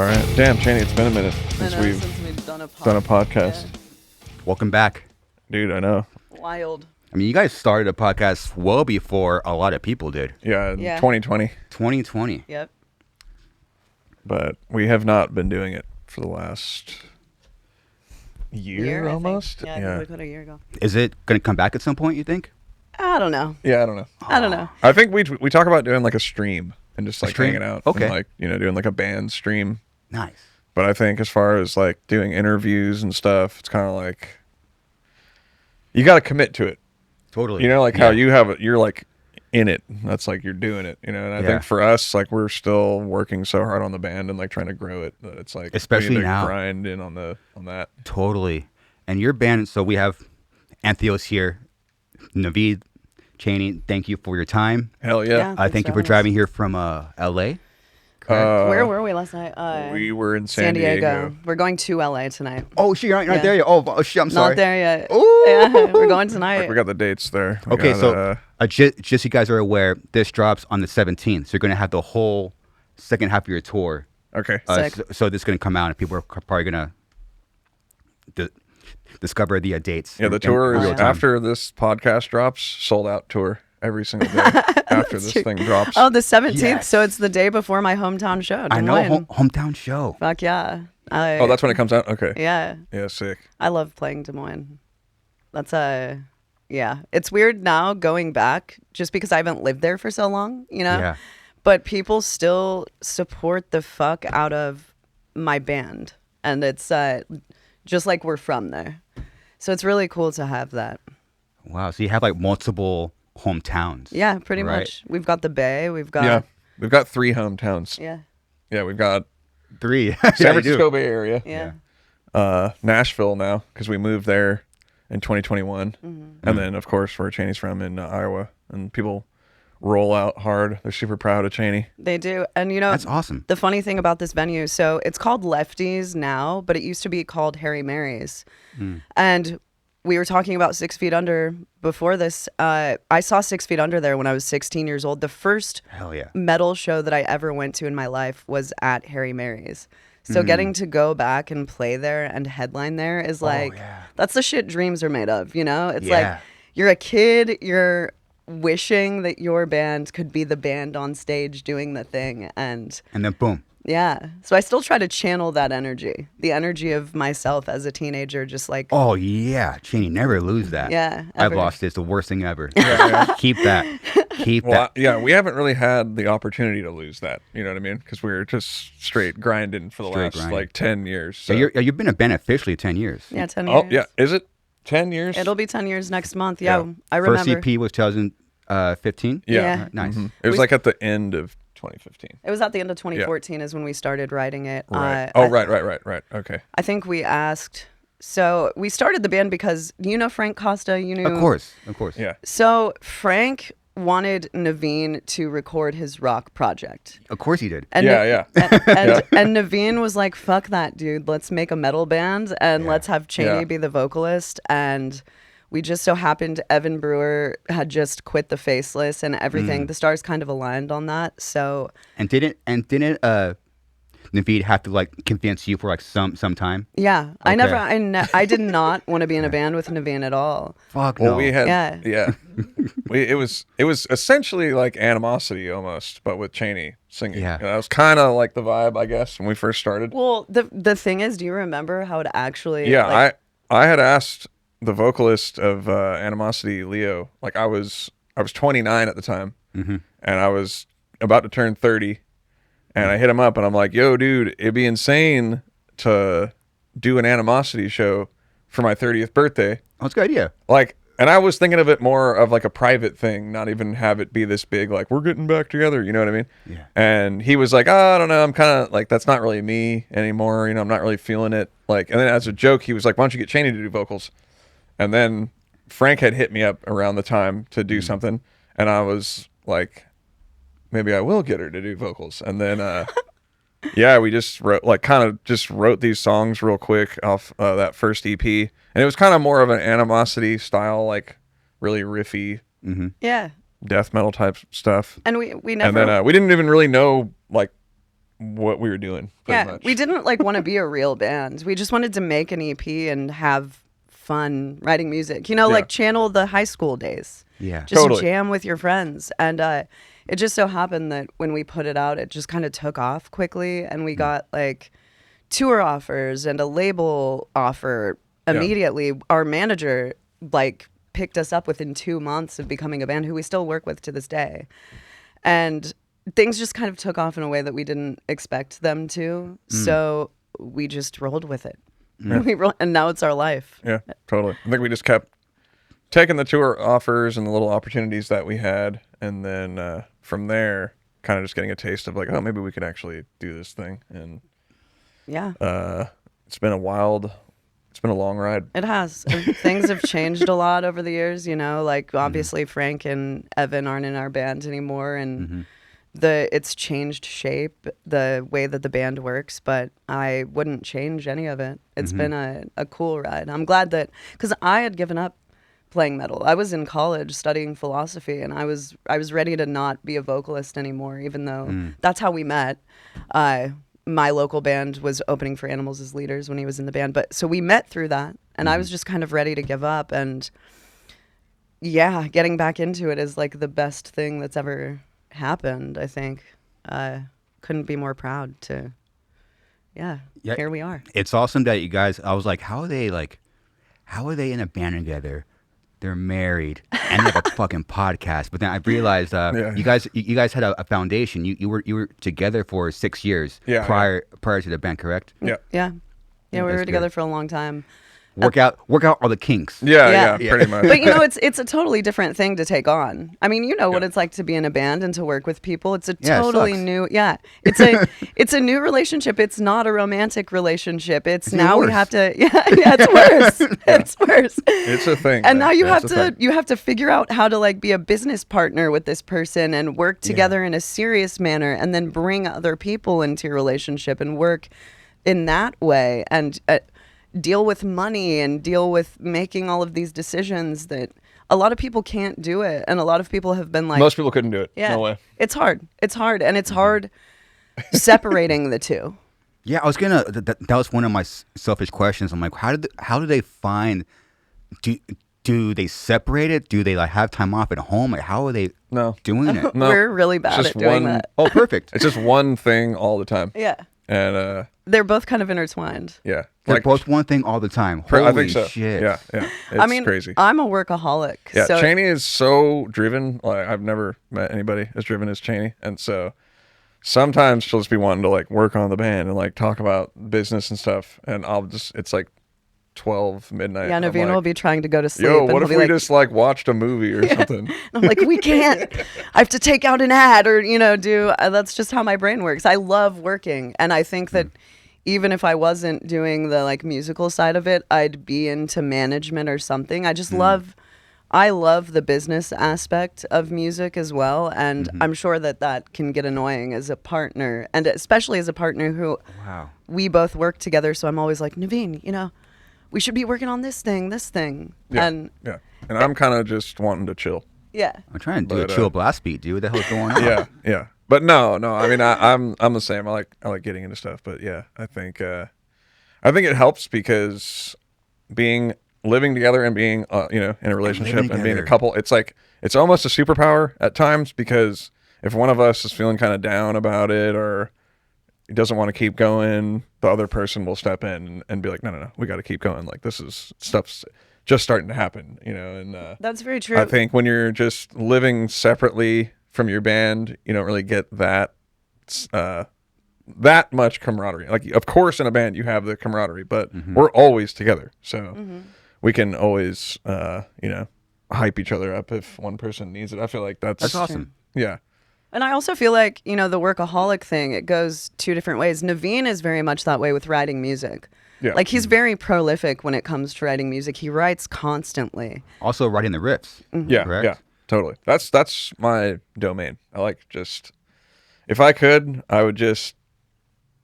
All right. Damn, Chaney, it's been a minute since we've done a podcast. Yeah. Welcome back. Dude, I know. Wild. I mean, you guys started a podcast well before a lot of people did. Yeah, Yeah. 2020. 2020. Yep. But we have not been doing it for the last year I think. almost. Yeah, I think we put a year ago. Is it going to come back at some point, you think? I don't know. Yeah, I don't know. I don't know. I think we talk about doing like a stream and just like stream? hanging out. Okay. And, like, doing like a band stream. Nice. But I think as far as like doing interviews and stuff, it's kind of like you got to commit to it. Totally. Like how you have it, you're like in it. That's like you're doing it, And I think for us, like we're still working so hard on the band and like trying to grow it that it's like especially we need to now grind in on that. Totally. And your band, so we have Entheos here, Navene, Chaney. Thank you for your time. Hell yeah. Thank you for driving here from LA. Where were we last night? We were in San Diego. We're going to LA tonight. Oh shit, you're not there yet. Oh shit, I'm sorry. Not there yet. Ooh. Yeah, we're going tonight. Like we got the dates there. Okay, so just so you guys are aware, this drops on the 17th, so you're gonna have the whole second half of your tour. Okay. So this is gonna come out, and people are probably gonna discover the dates. Yeah, the tour is after this podcast drops, sold out tour every single day after this thing drops. Oh, the 17th. Yes. So it's the day before my hometown show. I know, hometown show. Fuck yeah. Oh, that's when it comes out. Okay. Yeah. Yeah, sick. I love playing Des Moines. That's yeah. It's weird now going back just because I haven't lived there for so long, Yeah. But people still support the fuck out of my band. And it's just like we're from there. So it's really cool to have that. Wow. So you have like multiple hometowns. Yeah, pretty right? much. We've got the Bay. We've got we've got 3 hometowns. Yeah. We've got 3. San Francisco Bay Area. Yeah. Nashville now because we moved there in 2021, Mm-hmm. and then of course where Chaney's from in Iowa, and people roll out hard. They're super proud of Chaney. They do. And That's awesome. The funny thing about this venue, so it's called Lefties now, but it used to be called Harry Mary's. And we were talking about 6 Feet Under before this. I saw 6 Feet Under there when I was 16 years old. The first Hell yeah. metal show that I ever went to in my life was at Harry Mary's. So getting to go back and play there and headline there is like, that's the shit dreams are made of, It's like you're a kid, you're wishing that your band could be the band on stage doing the thing. And then boom. yeah. So I still try to channel that energy, the energy of myself as a teenager, just like. Oh, yeah. Chaney, never lose that. Yeah. I've lost it. It's the worst thing ever. Keep that. Keep Well, that. yeah, we haven't really had the opportunity to lose that. You know what I mean? Because we're just straight grinding for the last like 10 years. So. You've been a band officially 10 years. Yeah, 10 years. Oh, yeah. Is it 10 years? It'll be 10 years next month. Yeah. Yeah. I remember. First EP was 2015? Yeah. Nice. It was like at the end of 2015. It was at the end of 2014 is when we started writing it. Right. Right. Okay. I think we asked. So we started the band because Frank Costa. Of course. Yeah. So Frank wanted Navene to record his rock project. Of course he did. And Yeah. And Navene was like, fuck that, dude. Let's make a metal band and let's have Chaney be the vocalist. And we just so happened Evan Brewer had just quit the Faceless and everything. The stars kind of aligned on that. So And didn't Navene have to like convince you for like some time? yeah, Okay. I did not want to be in a band with Navene at all. Fuck Well, no. we had Yeah. it was essentially like Animosity almost, but with Chaney singing. Yeah. That was kind of like the vibe, I guess, when we first started. Well, the thing is, do you remember how it actually? Yeah, like, I had asked the vocalist of Animosity, Leo. Like I was 29 at the time, and I was about to turn 30, and I hit him up, and I'm like, "Yo, dude, it'd be insane to do an Animosity show for my 30th birthday." Oh, it's a good idea. Like, and I was thinking of it more of like a private thing, not even have it be this big, like, we're getting back together, you know what I mean? Yeah. And he was like, I don't know, I'm kind of like, that's not really me anymore, I'm not really feeling it. Like, and then as a joke, he was like, why don't you get Chaney to do vocals? And then Frank had hit me up around the time to do something, and I was like, maybe I will get her to do vocals. And then, yeah, we just wrote these songs real quick off that first EP. And it was kind of more of an Animosity style, like really riffy, yeah. death metal type stuff. And we never. And then we didn't even really know like what we were doing. Pretty much. We didn't like want to be a real band. We just wanted to make an EP and have fun writing music. You know, like channel the high school days. Yeah. Just Totally. jam with your friends. And it just so happened that when we put it out, it just kind of took off quickly, and we got like tour offers and a label offer immediately. Our manager like picked us up within 2 months of becoming a band, who we still work with to this day. And things just kind of took off in a way that we didn't expect them to. So we just rolled with it. And now it's our life. Yeah, totally. I think we just kept taking the tour offers and the little opportunities that we had, and then from there, kind of just getting a taste of like, oh, maybe we could actually do this thing. And it's been a long ride. It has. Things have changed a lot over the years, you know, like obviously Frank and Evan aren't in our band anymore, and it's changed shape, the way that the band works, but I wouldn't change any of it. It's been a cool ride. I'm glad that, because I had given up playing metal. I was in college studying philosophy, and I was ready to not be a vocalist anymore, even though that's how we met. My local band was opening for Animals as Leaders when he was in the band, but so we met through that, and I was just kind of ready to give up, and getting back into it is like the best thing that's ever happened. I think couldn't be more proud to here we are. It's awesome that you guys, I was like, how are they in a band together? They're married and they have a fucking podcast. But then I realized you guys had a foundation. You were together for 6 years prior to the band, correct? Yeah, we were together for a long time. Work out all the kinks. Yeah, pretty much. But you know, it's a totally different thing to take on. I mean, you know what it's like to be in a band and to work with people. It's a totally new. Yeah, it's a new relationship. It's not a romantic relationship. It's now worse. we have to. It's worse. It's worse. It's a thing. And now you have to figure out how to like be a business partner with this person and work together in a serious manner, and then bring other people into your relationship and work in that way, and deal with money and deal with making all of these decisions that a lot of people can't do it. And a lot of people have been like, most people couldn't do it. Yeah, no way. It's hard. And it's hard separating the two. Yeah, I was gonna. That was one of my selfish questions. I'm like, how do they find? Do they separate it? Do they like have time off at home? Like, how are they doing it? No, we're really bad at doing that. Oh, perfect. It's just one thing all the time. Yeah. And they're both kind of intertwined. Yeah. They're both one thing all the time. I Holy think so. shit. Yeah. It's crazy. I'm a workaholic. Yeah, so Chaney is so driven. Like, I've never met anybody as driven as Chaney. And so sometimes she'll just be wanting to like work on the band and like talk about business and stuff. And it's like 12 midnight. Yeah, Navene will be trying to go to sleep. Yo, and what if we just like watched a movie or something? I'm like, we can't. I have to take out an ad or, do. That's just how my brain works. I love working. And I think that even if I wasn't doing the like musical side of it, I'd be into management or something. I just I love the business aspect of music as well. And I'm sure that can get annoying as a partner, and especially as a partner who we both work together. So I'm always like, Navene, we should be working on this thing. Yeah, And I'm kind of just wanting to chill. Yeah. I'm trying to do a chill blast beat, dude. What the hell's going on? Yeah. But no. I mean, I'm the same. I like getting into stuff. But yeah, I think it helps because living together and being in a relationship and being a couple, it's almost a superpower at times, because if one of us is feeling kind of down about it or he doesn't want to keep going, the other person will step in and be like, no, we got to keep going. Like, this is stuff's just starting to happen, and that's very true. I think when you're just living separately from your band, you don't really get that much camaraderie. Like, of course, in a band you have the camaraderie, but we're always together, so we can always hype each other up if one person needs it. I feel like that's awesome. Yeah. And I also feel like, the workaholic thing, it goes two different ways. Navene is very much that way with writing music. Yeah. Like, he's very prolific when it comes to writing music. He writes constantly. Also writing the riffs. Yeah, correct? Yeah, totally. That's my domain. I like if I could, I would just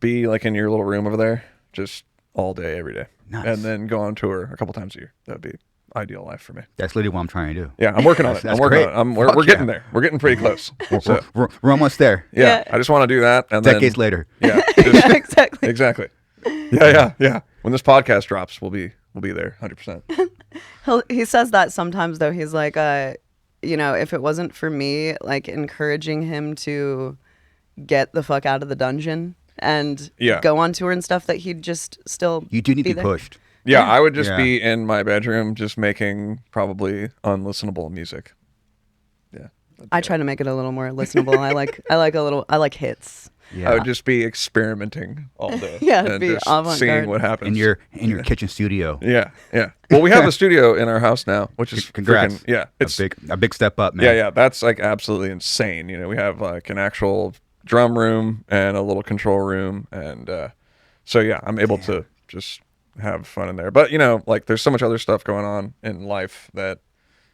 be like in your little room over there, just all day, every day. Nice. And then go on tour a couple times a year. That'd be ideal life for me. That's literally what I'm trying to do. Yeah, I'm working on it. I'm working on it. We're getting there. We're getting pretty close. So, We're almost there. yeah, I just want to do that. And Decades then, later. Yeah, Yeah, exactly. exactly. Yeah. When this podcast drops, we'll be there 100%. He says that sometimes though. He's like, if it wasn't for me, like encouraging him to get the fuck out of the dungeon and go on tour and stuff, that he'd just still. You do need to be there. pushed. Yeah, I would just be in my bedroom, just making probably unlistenable music. Yeah, I try to make it a little more listenable. I like hits. Yeah. I would just be experimenting all day. Yeah, and be just avant-garde. seeing what happens in your kitchen studio. Yeah. Well, we have a studio in our house now, which is Congrats. freaking, it's a big step up, man. Yeah. That's like absolutely insane. We have like an actual drum room and a little control room, and so yeah, I'm able to just have fun in there. But like there's so much other stuff going on in life that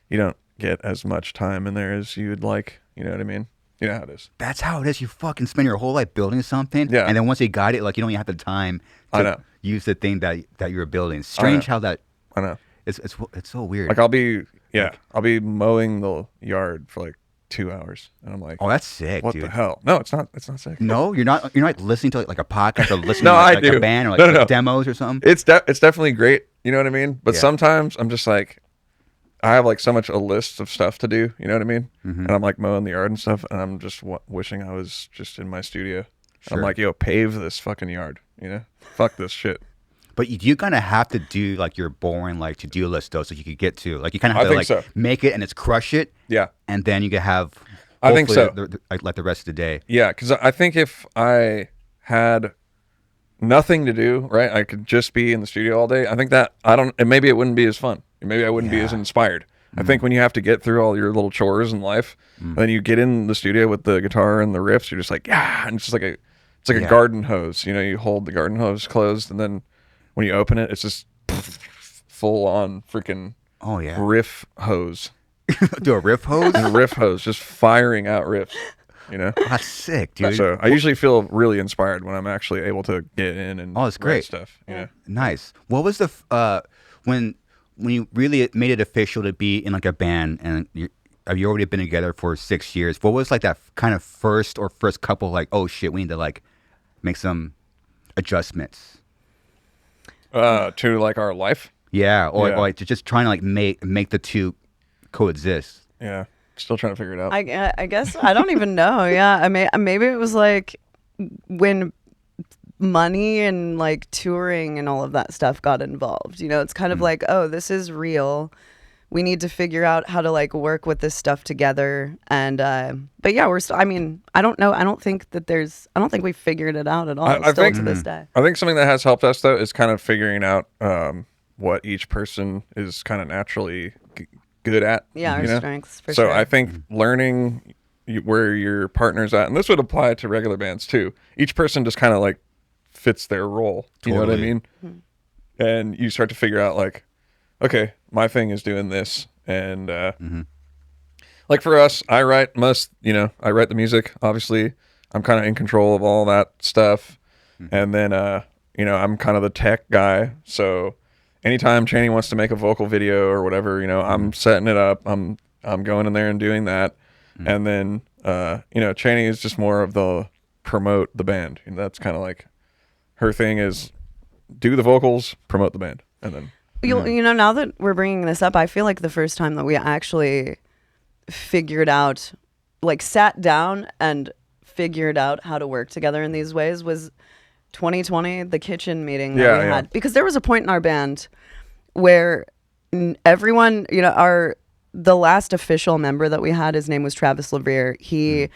you don't get as much time in there as you'd like. You know what I mean? You know how it is. That's how it is. You fucking spend your whole life building something, yeah. And then once you got it, like you don't even have the time to use the thing that you're building. Strange how that. I know. It's so weird. Like I'll be mowing the yard for like 2 hours, and I'm like, oh, that's sick, what dude. the hell? No, it's not sick. No, you're not listening to like a podcast or listening No, to like do. a band or like demos or something. It's definitely great. You know what I mean? But sometimes I'm just like, I have like so much a list of stuff to do. You know what I mean? Mm-hmm. And I'm like mowing the yard and stuff, and I'm just wishing I was just in my studio. Sure. I'm like, yo, pave this fucking yard. Fuck this shit. But you kind of have to do like your boring like to-do list though, so you could get to like you kind of have to like make it and it's crush it. Yeah. And then you can have. I think so. Like the rest of the day. Yeah, because I think if I had nothing to do, right, I could just be in the studio all day. I think that maybe it wouldn't be as fun. Maybe I wouldn't be as inspired. I think when you have to get through all your little chores in life, then you get in the studio with the guitar and the riffs, you're just like, and it's just like a garden hose. You hold the garden hose closed, and then when you open it, it's just full on freaking riff hose. Do a riff hose? A riff hose, just firing out riffs. That's sick, dude. So I usually feel really inspired when I'm actually able to get in and it's great write stuff. Nice. What was the when you really made it official to be in like a band, and you already been together for 6 years? What was like that kind of first couple like, oh shit, we need to like make some adjustments to like our life? Yeah, or like just trying to like make the two coexist. Yeah. Still trying to figure it out. I guess I don't even know. Yeah, maybe it was like when money and like touring and all of that stuff got involved. It's kind of like, oh, this is real. We need to figure out how to like work with this stuff together. And but yeah, we're still. I don't know. I don't think we figured it out at all. I think to this day. I think something that has helped us though is kind of figuring out what each person is kind of naturally good at. Yeah, our strengths for sure. So I think learning where your partner's at, and this would apply to regular bands too. Each person just kind of like fits their role. You know what I mean? Mm-hmm. And you start to figure out like, okay, my thing is doing this, and like for us, I write I write the music. Obviously, I'm kind of in control of all that stuff, and then I'm kind of the tech guy, so. Anytime Chaney wants to make a vocal video or whatever, I'm setting it up. I'm going in there and doing that. And then, Chaney is just more of the promote the band. That's kind of like her thing is do the vocals, promote the band. And then. Now that we're bringing this up, I feel like the first time that we actually figured out, like sat down and figured out how to work together in these ways was 2020, the kitchen meeting that we had, because there was a point in our band where everyone, the last official member that we had, his name was Travis LeVere. He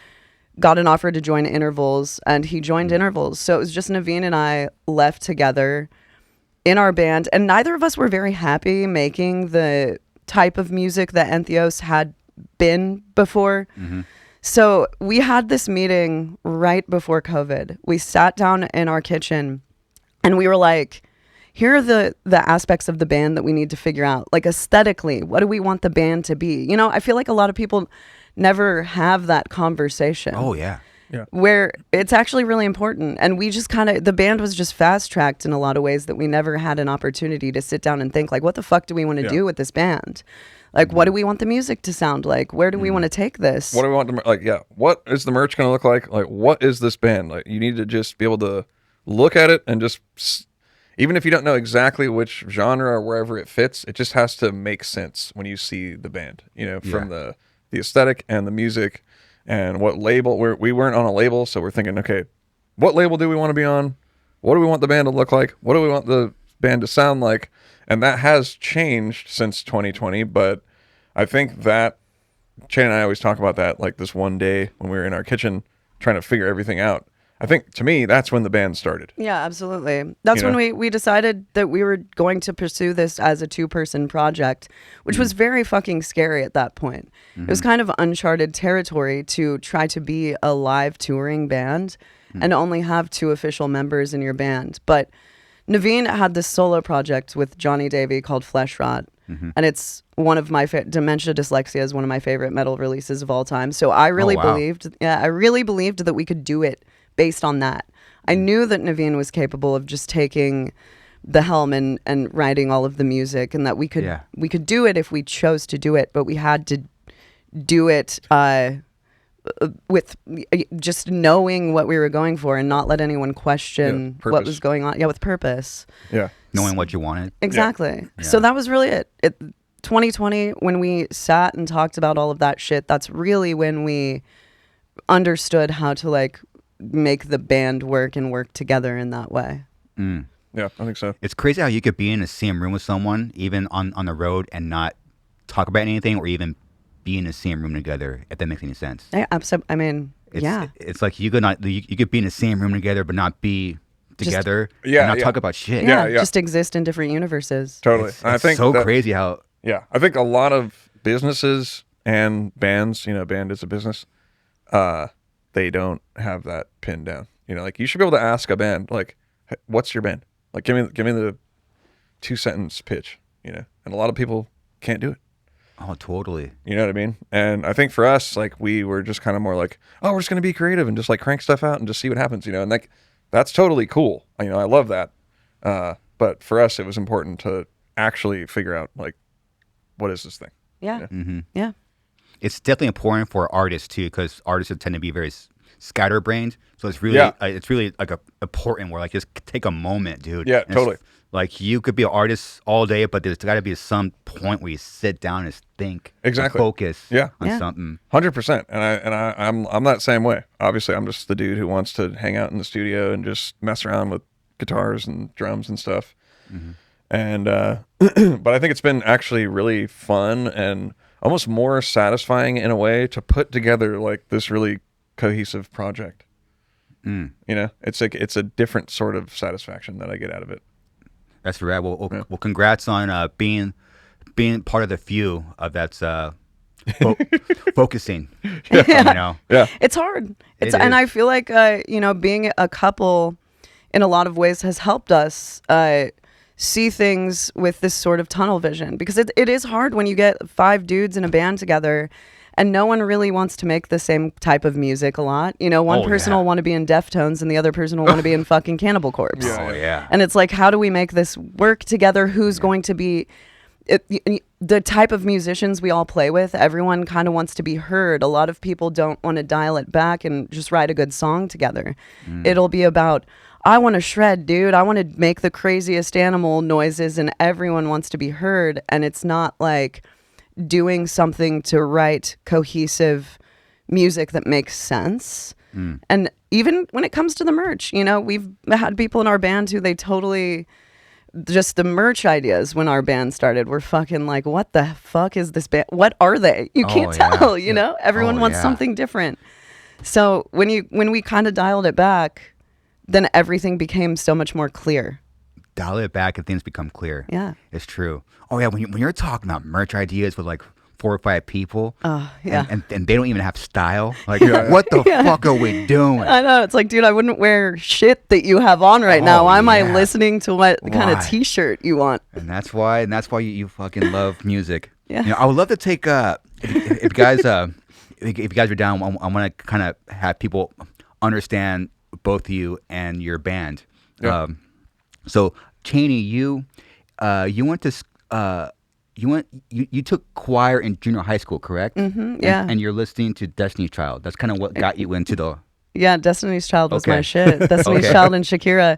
got an offer to join Intervals, and he joined Intervals. So it was just Navene and I left together in our band, and neither of us were very happy making the type of music that Entheos had been before. So we had this meeting right before COVID. We sat down in our kitchen and we were like, here are the aspects of the band that we need to figure out. Like aesthetically, what do we want the band to be? I feel like a lot of people never have that conversation. Oh, yeah. Yeah. where it's actually really important. And we just the band was just fast tracked in a lot of ways that we never had an opportunity to sit down and think like, what the fuck do we want to do with this band? Like, what do we want the music to sound like? Where do we want to take this? What do we want to, what is the merch going to look like? Like, what is this band? Like, you need to just be able to look at it and just, even if you don't know exactly which genre or wherever it fits, it just has to make sense when you see the band, from the aesthetic and the music and what label. We weren't on a label, so we're thinking, okay, what label do we want to be on? What do we want the band to look like? What do we want the band to sound like? And that has changed since 2020, but I think that Chaney and I always talk about that, like this one day when we were in our kitchen trying to figure everything out. I think, to me, that's when the band started. Yeah, absolutely. That's when we decided that we were going to pursue this as a 2-person project, which was very fucking scary at that point. It was kind of uncharted territory to try to be a live touring band and only have 2 official members in your band. But Navene had this solo project with Johnny Davey called Flesh Rot, and it's one of my Dementia Dyslexia is one of my favorite metal releases of all time. So I really believed that we could do it based on that. I knew that Navene was capable of just taking the helm and writing all of the music, and that we could do it if we chose to do it, but we had to do it with just knowing what we were going for and not let anyone question what was going on. Yeah, with purpose. Yeah. Knowing what you wanted. Exactly. Yeah. So that was really it. 2020, when we sat and talked about all of that shit, that's really when we understood how to like make the band work and work together in that way. Yeah, I think so. It's crazy how you could be in the same room with someone, even on the road, and not talk about anything or even be in the same room together, if that makes any sense. Yeah, absolutely. I mean, it's like you could be in the same room together but not be together and not talk about shit. Yeah, just exist in different universes. Totally. It's I think so crazy how... Yeah, I think a lot of businesses and bands, band is a business, they don't have that pinned down. Like, you should be able to ask a band, like, hey, what's your band? Like, give me the 2-sentence pitch, and a lot of people can't do it. Oh, totally. You know what I mean? And I think for us, like, we were just kind of more like, oh, we're just going to be creative and just like crank stuff out and just see what happens, and like, that's totally cool. I love that. But for us, it was important to actually figure out, like, what is this thing? Yeah. Mm-hmm. Yeah. It's definitely important for artists too, because artists tend to be very scatterbrained. So it's really like important where like just take a moment, dude. Yeah, totally. Like, you could be an artist all day, but there's got to be some point where you sit down and think, exactly, focus, on something. 100%. And I'm that same way. Obviously, I'm just the dude who wants to hang out in the studio and just mess around with guitars and drums and stuff. Mm-hmm. And but I think it's been actually really fun and almost more satisfying in a way to put together like this really cohesive project. It's like it's a different sort of satisfaction that I get out of it. That's right. Well, congrats on being part of the few of that's focusing. Yeah. It's hard. And I feel like being a couple in a lot of ways has helped us see things with this sort of tunnel vision, because it is hard when you get 5 dudes in a band together and no one really wants to make the same type of music a lot. One person will want to be in Deftones and the other person will want to be in fucking Cannibal Corpse. And it's like, how do we make this work together? Who's going to be the type of musicians we all play with? Everyone kind of wants to be heard. A lot of people don't want to dial it back and just write a good song together. It'll be about, I want to shred, dude. I want to make the craziest animal noises and everyone wants to be heard. And it's not like doing something to write cohesive music that makes sense. And even when it comes to the merch, we've had people in our band who they totally, just the merch ideas when our band started were fucking like, what the fuck is this band? What are they? You can't tell, everyone wants something different. So when we kind of dialed it back, then everything became so much more clear. Dial it back and things become clear. Yeah. It's true. Oh, yeah, when you're talking about merch ideas with like 4 or 5 people, and they don't even have style, like, what the fuck are we doing? I know. It's like, dude, I wouldn't wear shit that you have on right now. Why am I listening to what kind of t-shirt you want? And that's why you fucking love music. Yeah. I would love to take, if you guys are down, I want to kind of have people understand both you and your band. Yeah. So Chaney, you went to you took choir in junior high school, correct? Yeah. And you're listening to Destiny's Child. That's kind of what got you into the. Yeah, Destiny's Child was my Okay. shit. Destiny's Okay. Child and Shakira.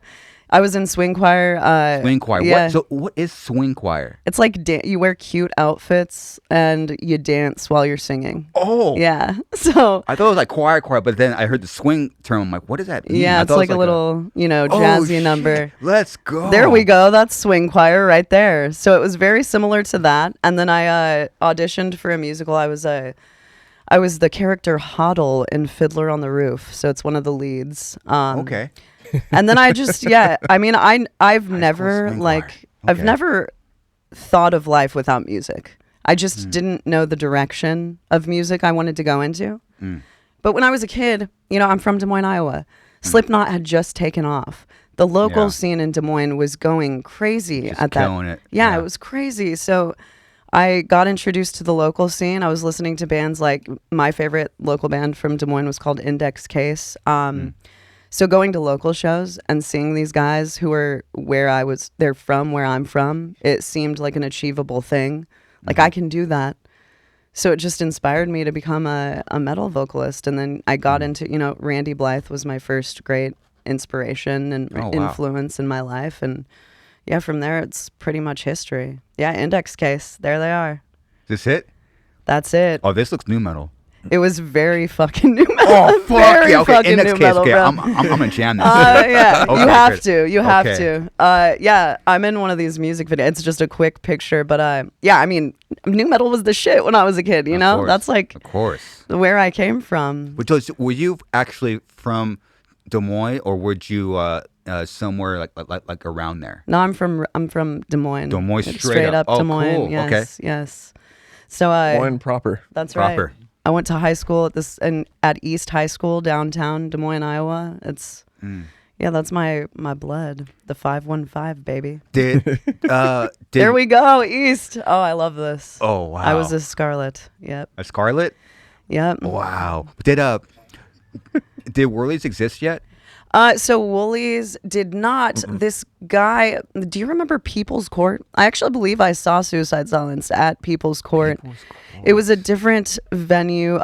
I was in swing choir. Swing choir. Yeah. What is swing choir? It's like you wear cute outfits and you dance while you're singing. Oh. Yeah. So. I thought it was like choir, but then I heard the swing term. I'm like, what does that mean? Yeah, I it's thought it like was a little, jazzy shit. number. Let's go. There we go. That's swing choir right there. So it was very similar to that. And then I auditioned for a musical. I was the character Hoddle in Fiddler on the Roof. So it's one of the leads. Okay. And then I just, I mean, I've never swing like, choir. I've Okay. never thought of life without music. I just didn't know the direction of music I wanted to go into. But when I was a kid, I'm from Des Moines, Iowa. Slipknot had just taken off. The local Yeah. scene in Des Moines was going crazy Just at that. killing it. Yeah, Yeah. it was crazy. So I got introduced to the local scene. I was listening to bands like my favorite local band from Des Moines was called Index Case. So going to local shows and seeing these guys who are they're from where I'm from, it seemed like an achievable thing. Like I can do that. So it just inspired me to become a metal vocalist. And then I got into, Randy Blythe was my first great inspiration and Oh, wow. influence in my life. And yeah, from there, it's pretty much history. Yeah, Index Case. There they are. Is this it? That's it. Oh, this looks new metal. It was very fucking new metal. Oh, fuck Very yeah. Okay, fucking Index new Case. metal, Okay, bro. I'm gonna jam this. Yeah, Okay, you have good. to. You have Okay. to. Yeah, I'm in one of these music videos. It's just a quick picture, but yeah, I mean, new metal was the shit when I was a kid. You Of know, course. that's like Of course. where I came from. Were you actually from Des Moines, or were you somewhere like around there? No, I'm from Des Moines. Des Moines, It's straight up. Oh, Des Moines. cool. Yes, Okay. yes. So Moines proper. that's Proper. right. I went to high school at East High School downtown Des Moines, Iowa. It's yeah, that's my blood. The 515, baby. Did There we go, East. Oh, I love this. Oh wow. I was a Scarlet. Yep. a Scarlet. Yep. Wow. Did Whirlies exist yet? So Woolies did not. This guy, do you remember People's Court? I actually believe I saw Suicide Silence at People's Court. It was a different venue.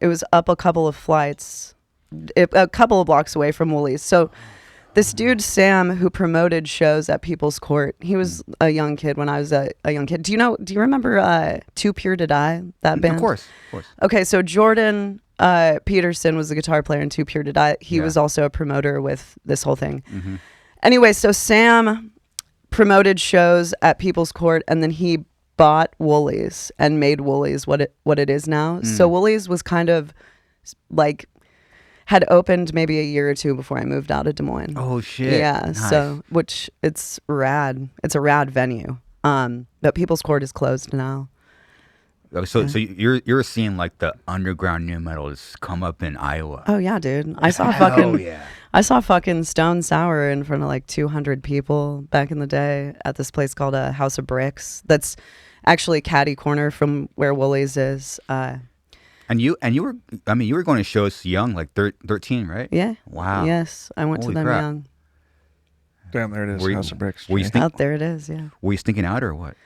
It was up a couple of flights, a couple of blocks away from Woolies. So this dude, Sam, who promoted shows at People's Court, he was a young kid when I was a young kid. Do you remember Too Pure to Die, that band? Of course. Okay, so Jordan Peterson was the guitar player in Too Pure to Die. He was also a promoter with this whole thing. Anyway, so Sam promoted shows at People's Court, and then he bought Woolies and made Woolies what it is now. So Woolies was kind of like had opened maybe a year or two before I moved out of Des Moines. Oh shit. Yeah, Nice. so which it's rad. It's a rad venue. But People's Court is closed now. So you're seeing like the underground new metal has come up in Iowa. Oh yeah, dude. I saw fucking Stone Sour in front of like 200 people back in the day at this place called House of Bricks. That's actually catty corner from where Woolies is. And you were going to shows young, like 13, right? Yeah. Wow. Yes, I went Holy to them crap. young. Damn, there it is. Were you- House of Bricks. were you Chaney. think- Out there it is, yeah. Were you stinking out or what?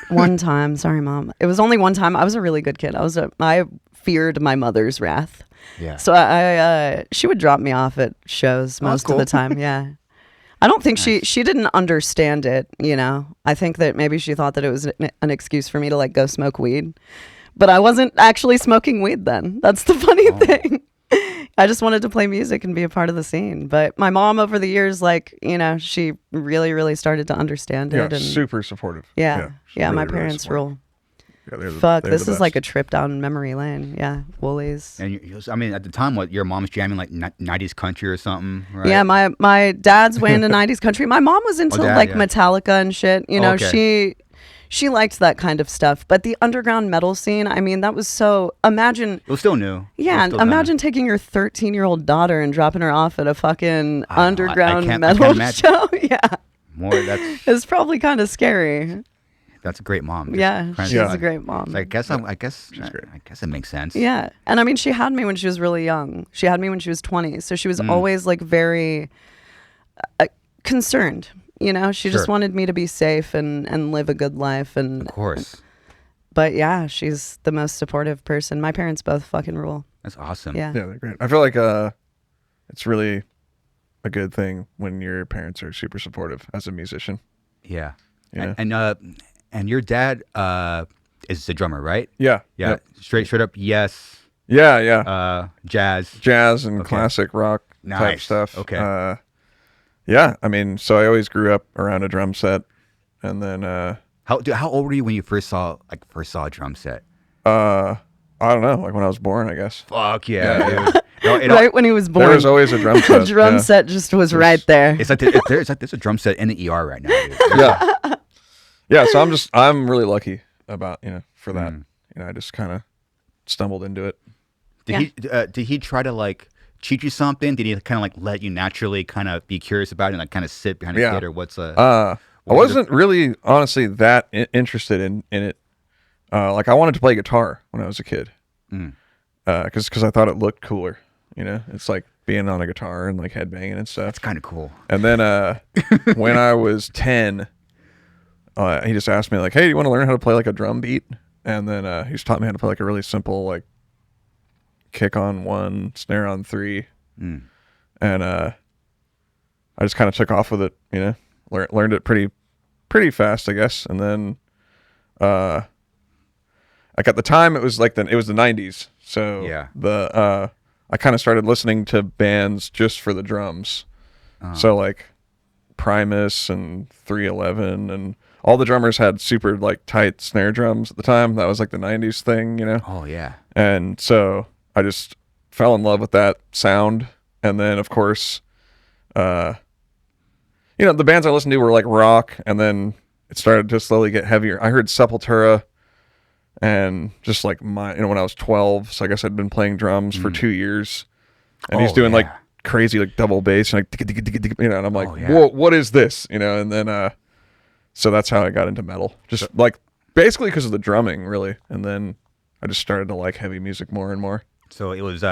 One time, sorry mom. It was only one time. I was a really good kid. I feared my mother's wrath. Yeah. So I she would drop me off at shows most of the time. Yeah. I don't think she didn't understand it, I think that maybe she thought that it was an excuse for me to like go smoke weed. But I wasn't actually smoking weed then. That's the funny thing. I just wanted to play music and be a part of the scene. But my mom over the years, she really, really started to understand Yeah, it. And super supportive. yeah, she's my really, really parents supportive. rule. Yeah, they're Fuck, they're this the is like a best. trip down memory lane. Yeah, Woolies. And at the time, what your mom's jamming like 90s country or something, right? Yeah, my dad's way into 90s country. My mom was into Dad, like yeah. Metallica and shit. Okay. She liked that kind of stuff. But the underground metal scene, I mean, that was so. Imagine. It was still new. Yeah, It was still imagine taking your 13-year-old daughter and dropping her off at a fucking I underground can't metal imagine. show. Yeah, More that's it's probably kind of scary. That's a great mom. Yeah, she's a great mom. So I guess it makes sense. Yeah. And I mean, she had me when she was really young. She had me when she was 20. So she was always like very concerned. You know, she just wanted me to be safe and live a good life. And of course. But yeah, she's the most supportive person. My parents both fucking rule. That's awesome. Yeah. Yeah, they're great. I feel like it's really a good thing when your parents are super supportive as a musician. Yeah. Yeah. And your dad is the drummer, right? Yeah. Yeah. Yep. Straight up, yes. Yeah. Jazz and classic rock type stuff. Okay. Yeah. I mean, so I always grew up around a drum set, and then how old were you when you first saw a drum set? I don't know, like when I was born, I guess. Fuck yeah, dude. Right when he was born. There was always a drum set. The drum set just was right there. It's like there's a drum set in the ER right now, dude. Yeah. Yeah, so I'm really lucky about, for that. I just kind of stumbled into it. Did he try to like teach you something? Did he kind of like let you naturally kind of be curious about it and like kind of sit behind a kid, or what's I wasn't really honestly that interested in it. Like I wanted to play guitar when I was a kid. Because I thought it looked cooler. It's like being on a guitar and like headbanging and stuff. That's kind of cool. And then when I was 10, he just asked me like, "Hey, do you want to learn how to play like a drum beat?" And then he just taught me how to play like a really simple like kick on 1, snare on 3, and I just kind of took off with it. Learned it pretty fast, I guess. And then like at the time it was the 90s, so yeah, I kind of started listening to bands just for the drums. So like Primus and 311 and all the drummers had super like tight snare drums at the time. That was like the 90s thing, Oh yeah. And so I just fell in love with that sound. And then of course the bands I listened to were like rock, and then it started to slowly get heavier. I heard Sepultura and just like when I was 12, so I guess I'd been playing drums for 2 years, and he's doing like crazy like double bass and like and I'm like, whoa, what is this? And then so that's how I got into metal, just like basically because of the drumming, really. And then I just started to like heavy music more and more. So it was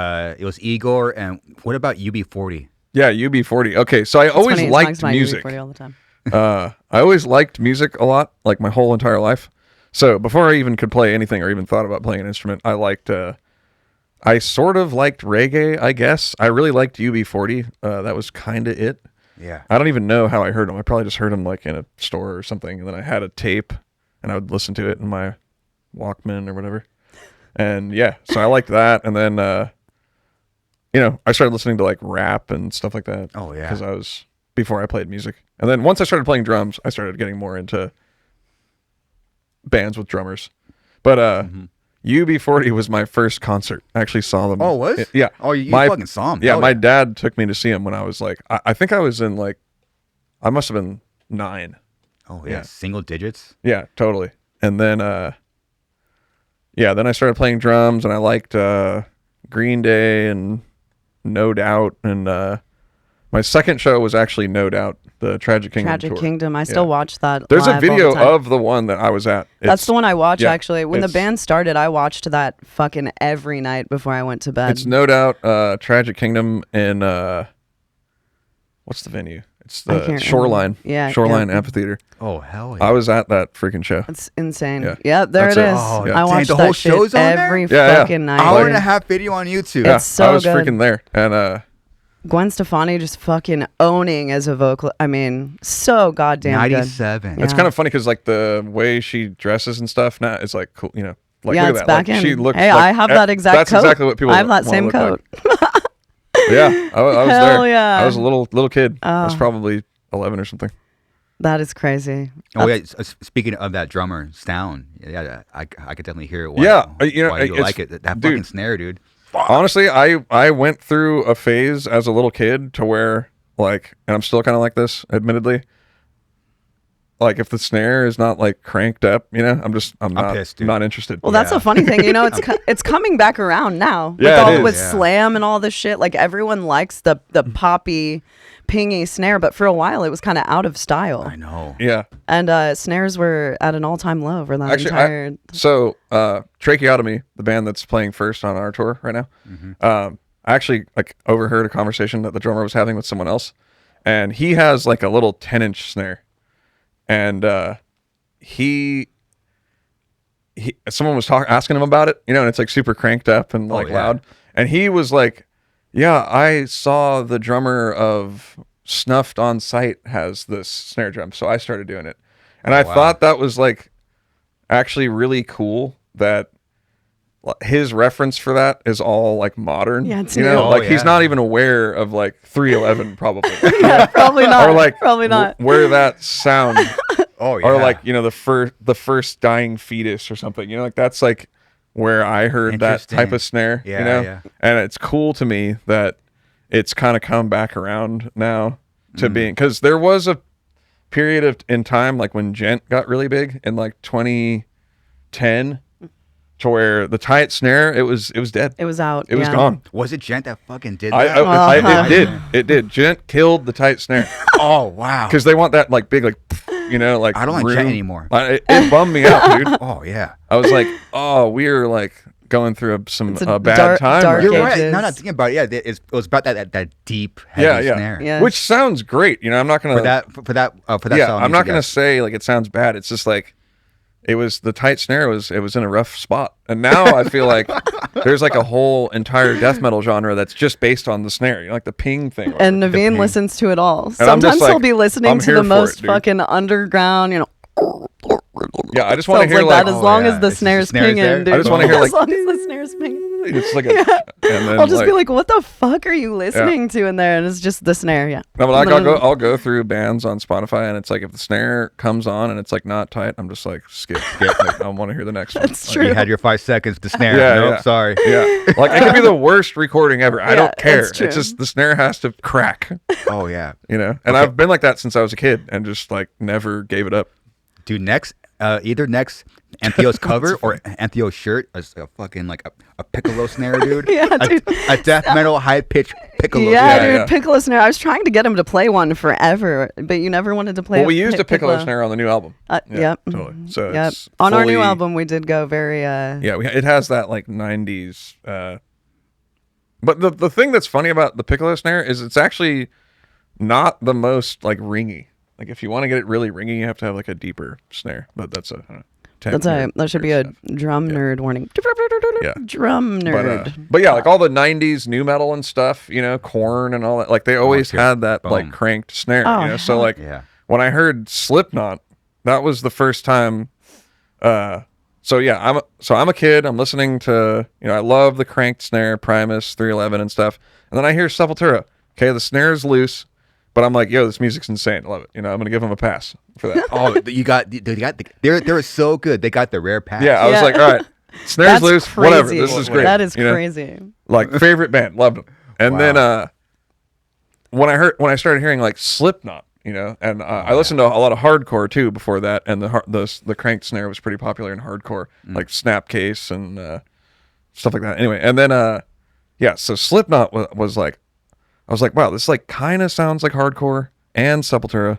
Igor, and what about UB40? Yeah, UB40. Okay, so I always liked music. UB40 all the time. I always liked music a lot, like my whole entire life. So before I even could play anything or even thought about playing an instrument, I sort of liked reggae, I guess. I really liked UB40. That was kind of it. Yeah. I don't even know how I heard them. I probably just heard them like in a store or something, and then I had a tape, and I would listen to it in my Walkman or whatever. And yeah, so I liked that. And then, I started listening to like rap and stuff like that. Oh yeah. Because before I played music. And then once I started playing drums, I started getting more into bands with drummers. But UB40 was my first concert. I actually saw them. Oh, was? Yeah. Oh, you fucking saw them. Yeah, my dad took me to see them when I was like, I think I was in like, I must have been 9. Oh yeah, single digits. Yeah, totally. And then, then I started playing drums, and I liked Green Day and No Doubt, and my second show was actually No Doubt, the Tragic Kingdom tour. Kingdom. I still watch that. There's a live video all the time. of the one that I was at. That's the one I watch, actually. When the band started, I watched that fucking every night before I went to bed. It's No Doubt, Tragic Kingdom, and what's the venue? It's the Shoreline. Yeah. Shoreline Amphitheater. Oh, hell yeah. I was at that freaking show. It's insane. Yeah, there it is. Oh, I watched the whole that shit show's on every there? fucking night. Hour and a half video on YouTube. Yeah, It's so I was good. freaking there. And Gwen Stefani just fucking owning as a vocal. I mean, so goddamn 97. good. it's kind of funny because like the way she dresses and stuff now, it's like cool, Like, look at it's that. back Like, in. she looks. Hey, like, I have that exact that's coat. exactly what people. I have that wanna same look coat. like. Yeah, I was Hell there. yeah. I was a little kid. I was Oh. probably 11 or something. That is crazy. Oh yeah. Speaking of that drummer, Stown. Yeah, I could definitely hear it. Why, Yeah, why you it's- like it. That dude. fucking snare, dude. Honestly, I went through a phase as a little kid to where like, and I'm still kind of like this, admittedly. Like if the snare is not like cranked up, I'm not pissed, dude. not interested. Well, that's a funny thing. It's coming back around now. Yeah, it is. With slam and all this shit. Like everyone likes the poppy Pingy snare, but for a while it was kind of out of style. I know. Yeah. And snares were at an all-time low for that entire. Tracheotomy, the band that's playing first on our tour right now. I actually like overheard a conversation that the drummer was having with someone else, and he has like a little 10-inch snare, and someone was asking him about it, and it's like super cranked up and like loud, and he was like, yeah, I saw the drummer of Snuffed on Sight has this snare drum, so I started doing it. And I thought that was like actually really cool that his reference for that is all like modern. Yeah, it's new. He's not even aware of like 311 probably. Yeah, probably not. Or like probably not. Where that sound or like, the first dying fetus or something. Like that's like where I heard that type of snare, Yeah. And it's cool to me that it's kind of come back around now to being, because there was a period in time like when Djent got really big in like 2010 to where the tight snare, it was dead. It was out. It was gone. Was it Djent that fucking did that? It did. Djent killed the tight snare. Oh, wow. Because they want that like big, like, like I don't like Djent anymore. It bummed me out, dude. Oh, yeah. I was like, we're like going through some bad time. Dark You're ages. right. No, thinking about it. Yeah, it was about that deep, heavy snare. Yeah. Which sounds great. I'm not gonna for that song. I'm not gonna say like it sounds bad. It's just like it was the tight snare was in a rough spot, and now I feel like there's like a whole entire death metal genre that's just based on the snare, like the ping thing. And Navene listens to it all. Sometimes he'll be listening to the most fucking underground, Yeah, I just want to hear like that as long as the snare's pinging, dude. I just want to hear like as long as the snare's pinging. It's like and then, I'll just be like, what the fuck are you listening to in there? And it's just the snare, No, but I'll go through bands on Spotify, and it's like if the snare comes on and it's like not tight, I'm just like skip. Like, I want to hear the next one. That's true. You had your 5 seconds to snare. Sorry. Yeah, like it could be the worst recording ever. I don't care. It's just the snare has to crack. Oh yeah. And I've been like that since I was a kid, and just like never gave it up. Dude, either next Entheos cover or Entheos shirt as a fucking like a piccolo snare, dude. Dude. A death metal high pitch piccolo. Yeah, dude, piccolo snare. I was trying to get him to play one forever, but you never wanted to play. Well, we used a piccolo snare on the new album. Yep. Totally. So it's on our new album, we did go very. It has that like 90s. But the thing that's funny about the piccolo snare is it's actually not the most like ringy. Like if you want to get it really ringy, you have to have like a deeper snare. But that should be a drum nerd warning. Yeah. Drum nerd. But yeah, like all the 90s new metal and stuff, Korn and all that, like they always had that like cranked snare, So like when I heard Slipknot, that was the first time I'm a kid, I'm listening to, I love the cranked snare, Primus, 311 and stuff. And then I hear Sepultura. Okay, the snare's loose. But I'm like, yo, this music's insane. I love it. I'm gonna give them a pass for that. They're so good. They got the rare pass. Yeah, I was like, all right, snare's loose, crazy. whatever. This is great. That is crazy. Like favorite band, loved them. And then when I started hearing like Slipknot, and I listened to a lot of hardcore too before that, and the cranked snare was pretty popular in hardcore, like Snapcase and stuff like that. Anyway, and then so Slipknot was like. I was like, wow, this like kind of sounds like hardcore and Sepultura,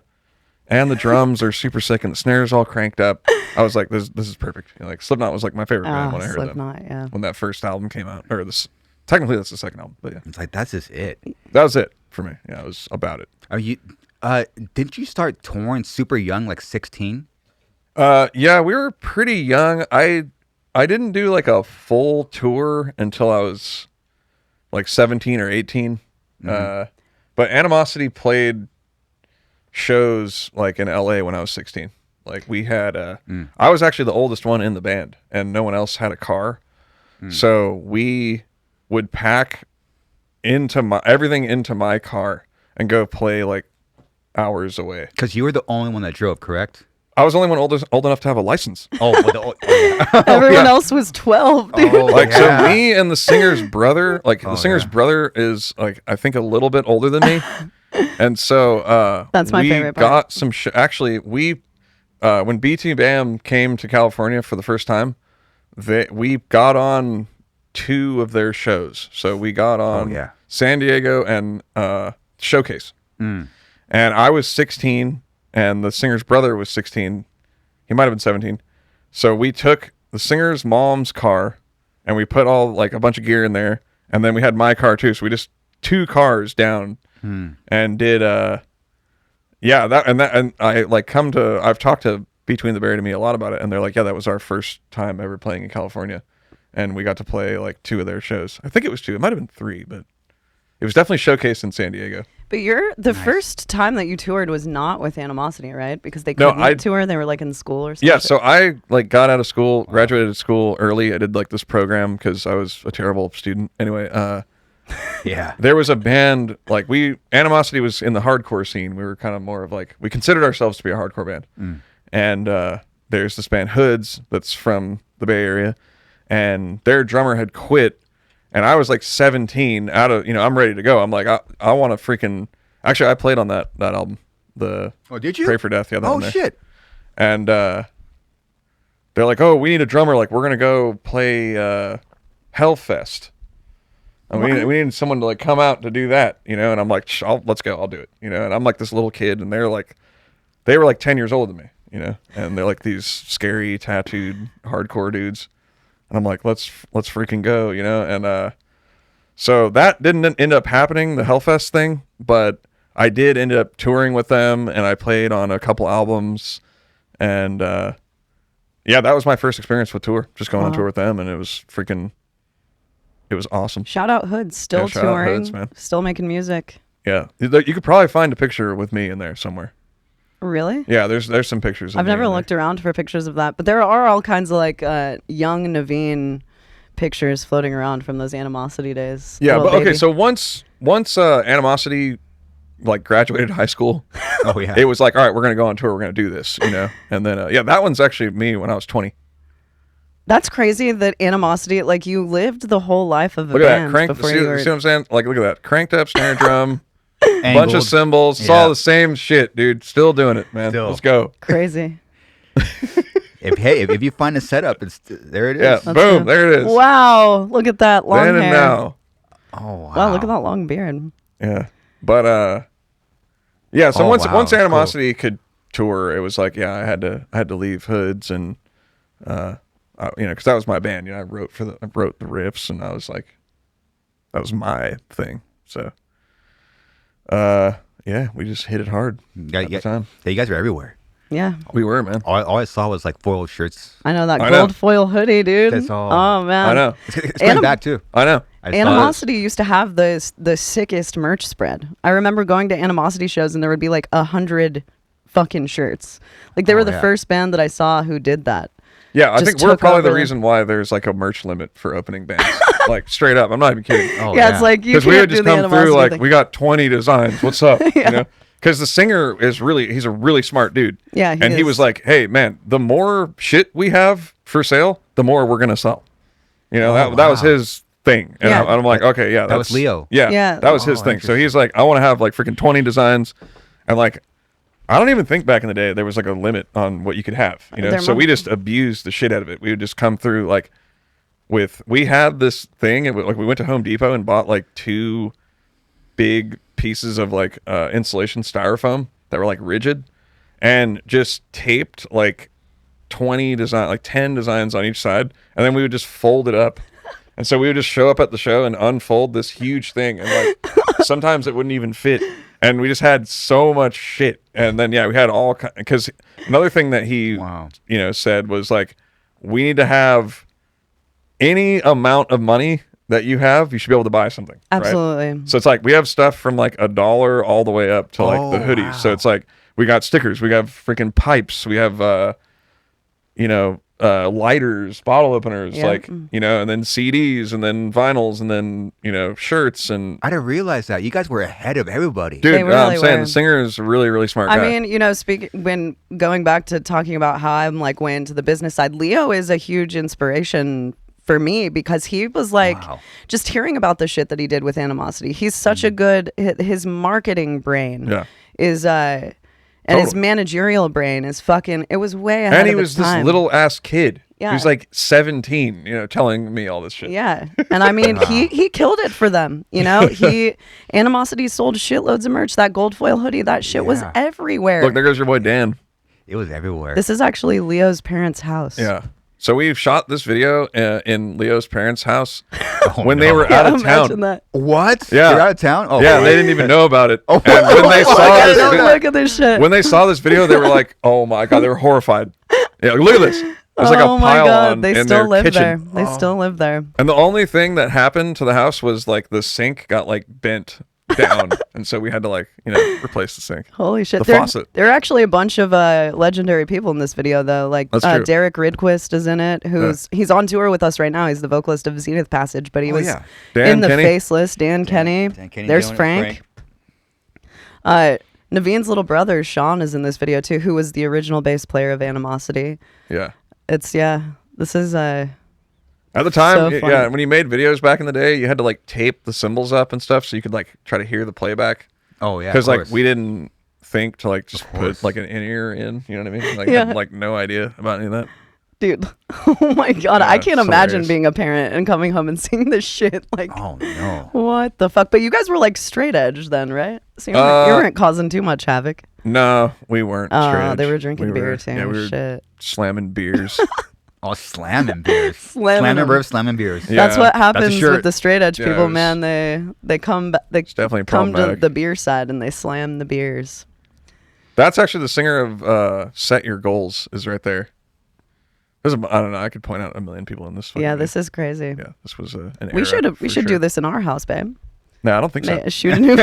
and the drums are super sick and the snare's all cranked up. I was like, this is perfect. Like Slipknot was like my favorite band when I heard them. When that first album came out, or technically that's the second album, but yeah, it's like that's just it. That was it for me. Yeah, it was about it. Are you? Didn't you start touring super young, like 16? Yeah, we were pretty young. I didn't do like a full tour until I was like 17 or 18. But Animosity played shows like in LA when I was 16. Like we had I was actually the oldest one in the band, and no one else had a car. So we would pack everything into my car and go play like hours away. Because you were the only one that drove, correct? I was the only one old enough to have a license. Everyone else was 12, dude. So me and the singer's brother, the singer's brother is like I think a little bit older than me, and so that's my favorite part. Got some actually we when BT Bam came to California for the first time, we got on 2 of their shows. So we got on San Diego and Showcase. And I was 16, and the singer's brother was 16. He might have been 17. So we took the singer's mom's car, and we put all like a bunch of gear in there, and then we had my car too. So we just 2 cars down and did and I like I've talked to Between the Buried and Me a lot about it, and they're like, yeah, that was our first time ever playing in California, and we got to play like 2 of their shows. I think it was 2. It might have been 3, but it was definitely showcased in San Diego. But the first time that you toured was not with Animosity, right? Because they couldn't tour. They were like in school or something. Yeah, so I like got out of school, graduated school early. I did like this program because I was a terrible student. Anyway, yeah, there was a band like Animosity was in the hardcore scene. We were kind of more of like, we considered ourselves to be a hardcore band. And there's this band Hoods that's from the Bay Area, and their drummer had quit. And I was like 17 I'm ready to go. I'm like, I want to freaking, actually I played on that album. Did you? Pray for Death. Yeah. That one there. Shit. And they're like, oh, we need a drummer. Like, we're going to go play Hellfest. And we need someone to like come out to do that, and I'm like, let's go. I'll do it. And I'm like this little kid, and they were like 10 years older than me, and they're like these scary tattooed hardcore dudes. And I'm like, let's freaking go, and so that didn't end up happening, the Hellfest thing, but I did end up touring with them, and I played on a couple albums, and that was my first experience with tour, just going on tour with them, and it was awesome. Shout out Hoods, still touring, Hoods, man. Still making music. Yeah, you could probably find a picture with me in there somewhere. Really? Yeah, there's some pictures. I've never looked around for pictures of that, but there are all kinds of like young Navene pictures floating around from those Animosity days. Yeah, but okay, so once Animosity like graduated high school, it was like, all right, we're gonna go on tour, we're gonna do this, and then that one's actually me when I was 20. That's crazy that Animosity, like you lived the whole life of a band before you were... See what I'm saying? Like, look at that, cranked up snare drum. Bunch of cymbals. It's all the same shit, dude. Still doing it, man. Let's go. Crazy. If you find a setup, there it is. Yeah, boom, there it is. Wow, look at that long hair. Then and now. Oh wow. Wow, look at that long beard. Yeah, but So once Animosity could tour, it was like, I had to leave Hoods, and because that was my band. I wrote the riffs, and I was like, that was my thing. So. We just hit it hard at the time. You guys were everywhere. Yeah. We were, man. All I saw was like foil shirts. I know that gold foil hoodie, dude. That's all. Oh, man. I know. It's coming back, too. I know. Animosity used to have the sickest merch spread. I remember going to Animosity shows, and there would be like 100 fucking shirts. Like, they were the first band that I saw who did that. Yeah, I think we're probably the reason why there's like a merch limit for opening bands. Like straight up, I'm not even kidding. It's like you can't we would just do come through like thing. We got 20 designs. What's up? Because the singer he's a really smart dude. Yeah, he was like, hey man, the more shit we have for sale, the more we're gonna sell. That was his thing, and I'm like, okay, yeah, that was Leo. Yeah, that was his thing. So he's like, I want to have like freaking 20 designs, and like. I don't even think back in the day there was like a limit on what you could have, So we just abused the shit out of it. We would just come through like we had this thing, and like we went to Home Depot and bought like 2 big pieces of like insulation styrofoam that were like rigid, and just taped like 10 designs on each side, and then we would just fold it up. And so we would just show up at the show and unfold this huge thing, and like sometimes it wouldn't even fit. And we just had so much shit. And then, we had all, because another thing that he, said was like, we need to have any amount of money that you have, you should be able to buy something. Absolutely. Right? So it's like, we have stuff from like $1 all the way up to like the hoodies. Wow. So it's like, we got stickers, we have freaking pipes, we have, lighters, bottle openers, and then CDs, and then vinyls, and then shirts, and I didn't realize that you guys were ahead of everybody, dude. I'm saying the singer is a really, really smart guy. I mean, when going back to talking about how I'm like way into the business side, Leo is a huge inspiration for me because he was like, just hearing about the shit that he did with Animosity. He's such a good. His marketing brain is and his managerial brain is fucking. It was way ahead of its time. And he was this little ass kid. Yeah. He's like 17, telling me all this shit. Yeah. And I mean, he killed it for them. Animosity sold shitloads of merch. That gold foil hoodie, that shit was everywhere. Look, there goes your boy Dan. It was everywhere. This is actually Leo's parents' house. Yeah. So we shot this video in Leo's parents' house when they were out of town. Imagine that. What? Yeah. They're out of town? Oh, Yeah, they didn't even know about it. Oh, and when they saw this video, Look at this shit. when they saw this video, they were like, "Oh my god!" They were horrified. Yeah, look at this. There's like a Oh my pile God, on they in still their live kitchen. there. They still live there. And the only thing that happened to the house was like the sink got like bent down, and so we had to replace the sink. Holy shit. The there, faucet. there are actually a bunch of legendary people in this video, though. Like That's true. Derek Ridquist is in it, he's on tour with us right now. He's the vocalist of Zenith Passage, but he was yeah. Dan in the Kenny? Faceless. Dan Kenny. Kenny There's doing it, Frank. Navene's little brother, Sean, is in this video, too, who was the original bass player of Animosity. Yeah. This is At the time, So funny. yeah, when you made videos back in the day, you had to like tape the cymbals up and stuff so you could like try to hear the playback. Oh, yeah. Because like course. we didn't think to like just course. put like an in-ear in, you know what I mean? Like Yeah. had like no idea about any of that. dude. Oh my God. I Yeah, can't it's imagine hilarious. being a parent and coming home and seeing this shit. Like, Oh, no. what the fuck? But you guys were like straight edge then, right? So you weren't causing too much havoc. No, we weren't. straight Oh, they edge. were drinking We beer were- too. Yeah, we were Shit. slamming beers. Oh, slamming beers. Slamming them. beers, slamming beers. Yeah. That's what happens shirt. with the straight edge Yeah, people, it was- man. They come they definitely come to problematic. the beer side and they slam the beers. That's actually the singer of Set Your Goals is right there. I don't know. I could point out a million people in this. Yeah, fucking this is crazy. video. Yeah, this was an We era should for do sure. this in our house, babe. No, I don't think so. Shoot a new.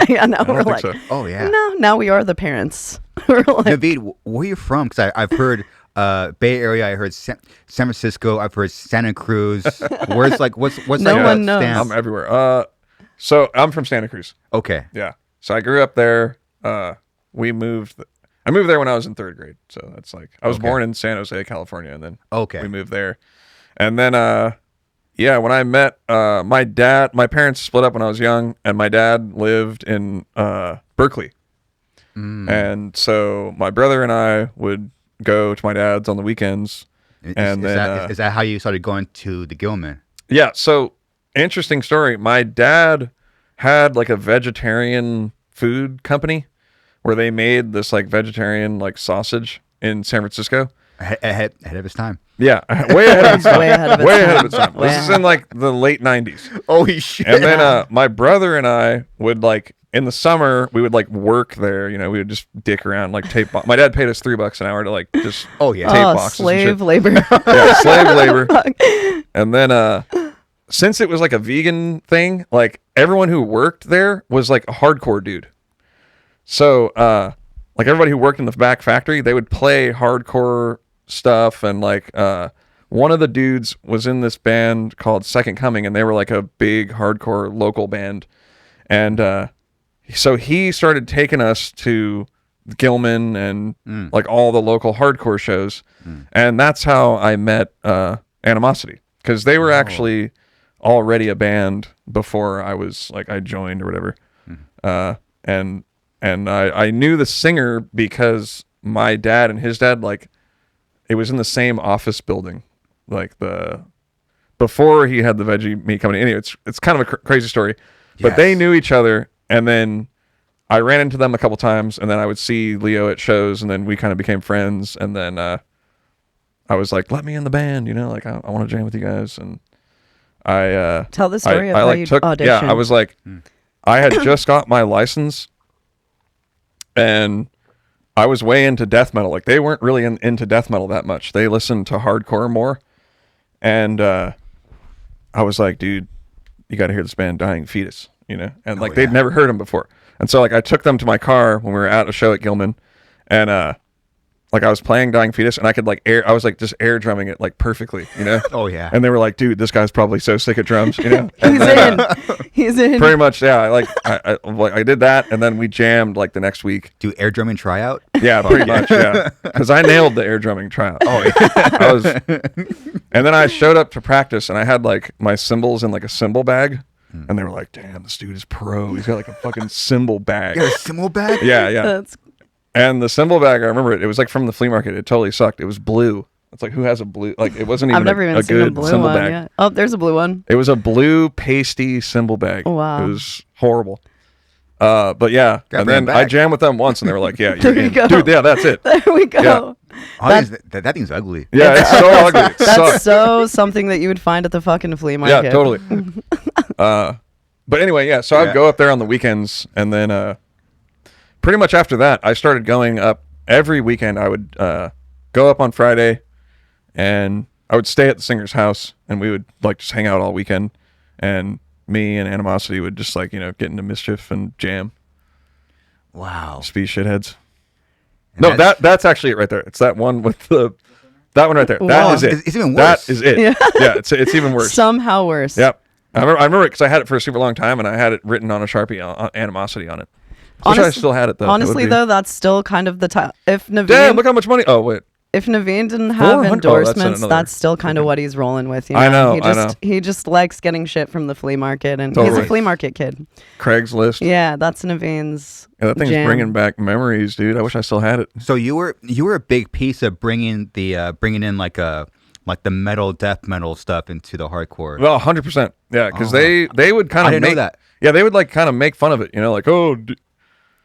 Yeah, now I we're don't like, think so. Oh, yeah. no, now we are the parents. We're like, Navene, where are you from? Because I've heard Bay Area, I heard San Francisco, I've heard Santa Cruz. Where's like, what's No like one a knows. stamp? I'm everywhere. So I'm from Santa Cruz. Okay. Yeah. So I grew up there. We moved. I moved there when I was in 3rd grade. So that's like I was Okay. born in San Jose, California, and then Okay. we moved there. And then yeah, when I met my dad, my parents split up when I was young, and my dad lived in Berkeley. And so my brother and I would go to my dad's on the weekends. And then is that how you started going to the Gilman? yeah, so interesting story. My dad had like a vegetarian food company where they made this like vegetarian like sausage in San Francisco. Ahead of his time. Yeah, way ahead of its time. Way ahead of its Way time. ahead of its time. Way This is ahead. in like the late 90s. Holy shit. And then my brother and I would like in the summer we would like work there. You know, we would just dick around like tape. My dad paid us $3 an hour to like just Oh, yeah. tape oh, boxes and slave shit. labor. Yeah, slave labor. And then since it was like a vegan thing, like everyone who worked there was like a hardcore dude. So like everybody who worked in the back factory, they would play hardcore stuff, and like one of the dudes was in this band called Second Coming, and they were like a big hardcore local band. And so he started taking us to Gilman and like all the local hardcore shows. And that's how I met Animosity, because they were actually already a band before I was like I joined or whatever. And I knew the singer because my dad and his dad, like it was in the same office building, like before he had the veggie meat company. Anyway, it's kind of a crazy story, but they Yes. knew each other, and then I ran into them a couple times, and then I would see Leo at shows, and then we kind of became friends, and then I was like, let me in the band, you know, like I want to jam with you guys. And I Tell the story of I how like you took auditioned. yeah, I was like I had just got my license, and I was way into death metal. Like they weren't really into death metal that much. They listened to hardcore more. And I was like, dude, you got to hear this band Dying Fetus, you know? And like they'd never heard them before. And so like I took them to my car when we were at a show at Gilman, and like I was playing Dying Fetus, and I could like I was like just air drumming it like perfectly, you know? Oh, yeah. And they were like, dude, this guy's probably so sick at drums, you know? He's in. He's in. Pretty much, yeah. I did that, and then we jammed like the next week. Do air drumming tryout? Yeah, pretty much, yeah. Because I nailed the air drumming tryout. Oh, yeah. And then I showed up to practice, and I had like my cymbals in like a cymbal bag, and they were like, "Damn, this dude is pro. He's got like a fucking cymbal bag." You got a cymbal bag? Yeah, yeah. That's And the cymbal bag, I remember it. It was like from the flea market. It totally sucked. It was blue, It's like, who has a blue? Like, it wasn't even I've never a even seen a good blue cymbal one. bag. Yeah. Oh, there's a blue one. It was a blue pasty cymbal bag. Wow. It was horrible. But yeah, Gotta and bring then it I back. jammed with them once, and they were like, "Yeah, There you're you in. go. Dude. Yeah, that's it. There we go. That thing's ugly. Yeah, it's so ugly. It That's sucks. so something that you would find at the fucking flea market. Yeah, totally. But anyway, yeah. So I'd Yeah. go up there on the weekends, and then pretty much after that, I started going up every weekend. I would go up on Friday, and I would stay at the singer's house, and we would like just hang out all weekend, and me and Animosity would just like get into mischief and jam, Wow. just be shitheads. And No, that's actually it right there. It's that one with that one right there. That Wow. is it. It's even That worse. is it. Yeah. Yeah, it's even worse. Somehow worse. Yep. I remember it because I had it for a super long time, and I had it written on a Sharpie, Animosity on it. Wish I Honest- still had it though. Honestly, though, that's still kind of the time. If damn, Navene, look how much money. Oh wait, if Navene didn't have 400 endorsements, another- that's still kind of what he's rolling with. You know? I know, He I just, He just likes getting shit from the flea market, and he's Totally. a flea market kid. Craigslist. Yeah, that's Navene's. Yeah, that thing's jam. bringing back memories, dude. I wish I still had it. So you were a big piece of bringing in like the metal, death metal stuff into the hardcore. Well, 100%. Yeah, because Oh. they would kind I of didn't know make that. Yeah, they would like kind of make fun of it. Like, oh,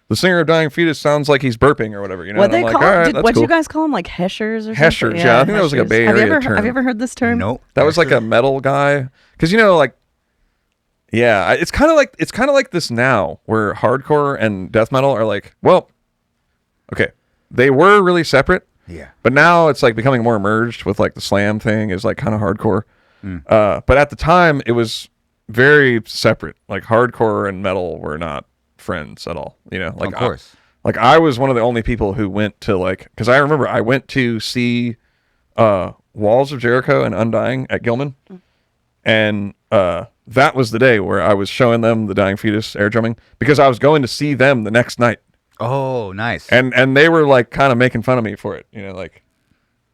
the singer of Dying Fetus sounds like he's burping or whatever. What and they I'm like, call? all right, that's What'd cool. you guys call them? Like heshers or Heshers, something? yeah. I think that was like a heshers. Bay Have you Area ever term. Have you ever heard this term? Nope. That was like a metal guy, because like, yeah, it's kind of like this now, where hardcore and death metal are like, well, okay, they were really separate, Yeah. but now it's like becoming more merged with like the slam thing is like kind of hardcore. But at the time, it was very separate. Like hardcore and metal were not friends at all. Like Of course. I was one of the only people who went to because I remember I went to see Walls of Jericho and Undying at Gilman, and that was the day where I was showing them the Dying Fetus air drumming, because I was going to see them the next night, Oh, nice. and they were like kind of making fun of me for it, like,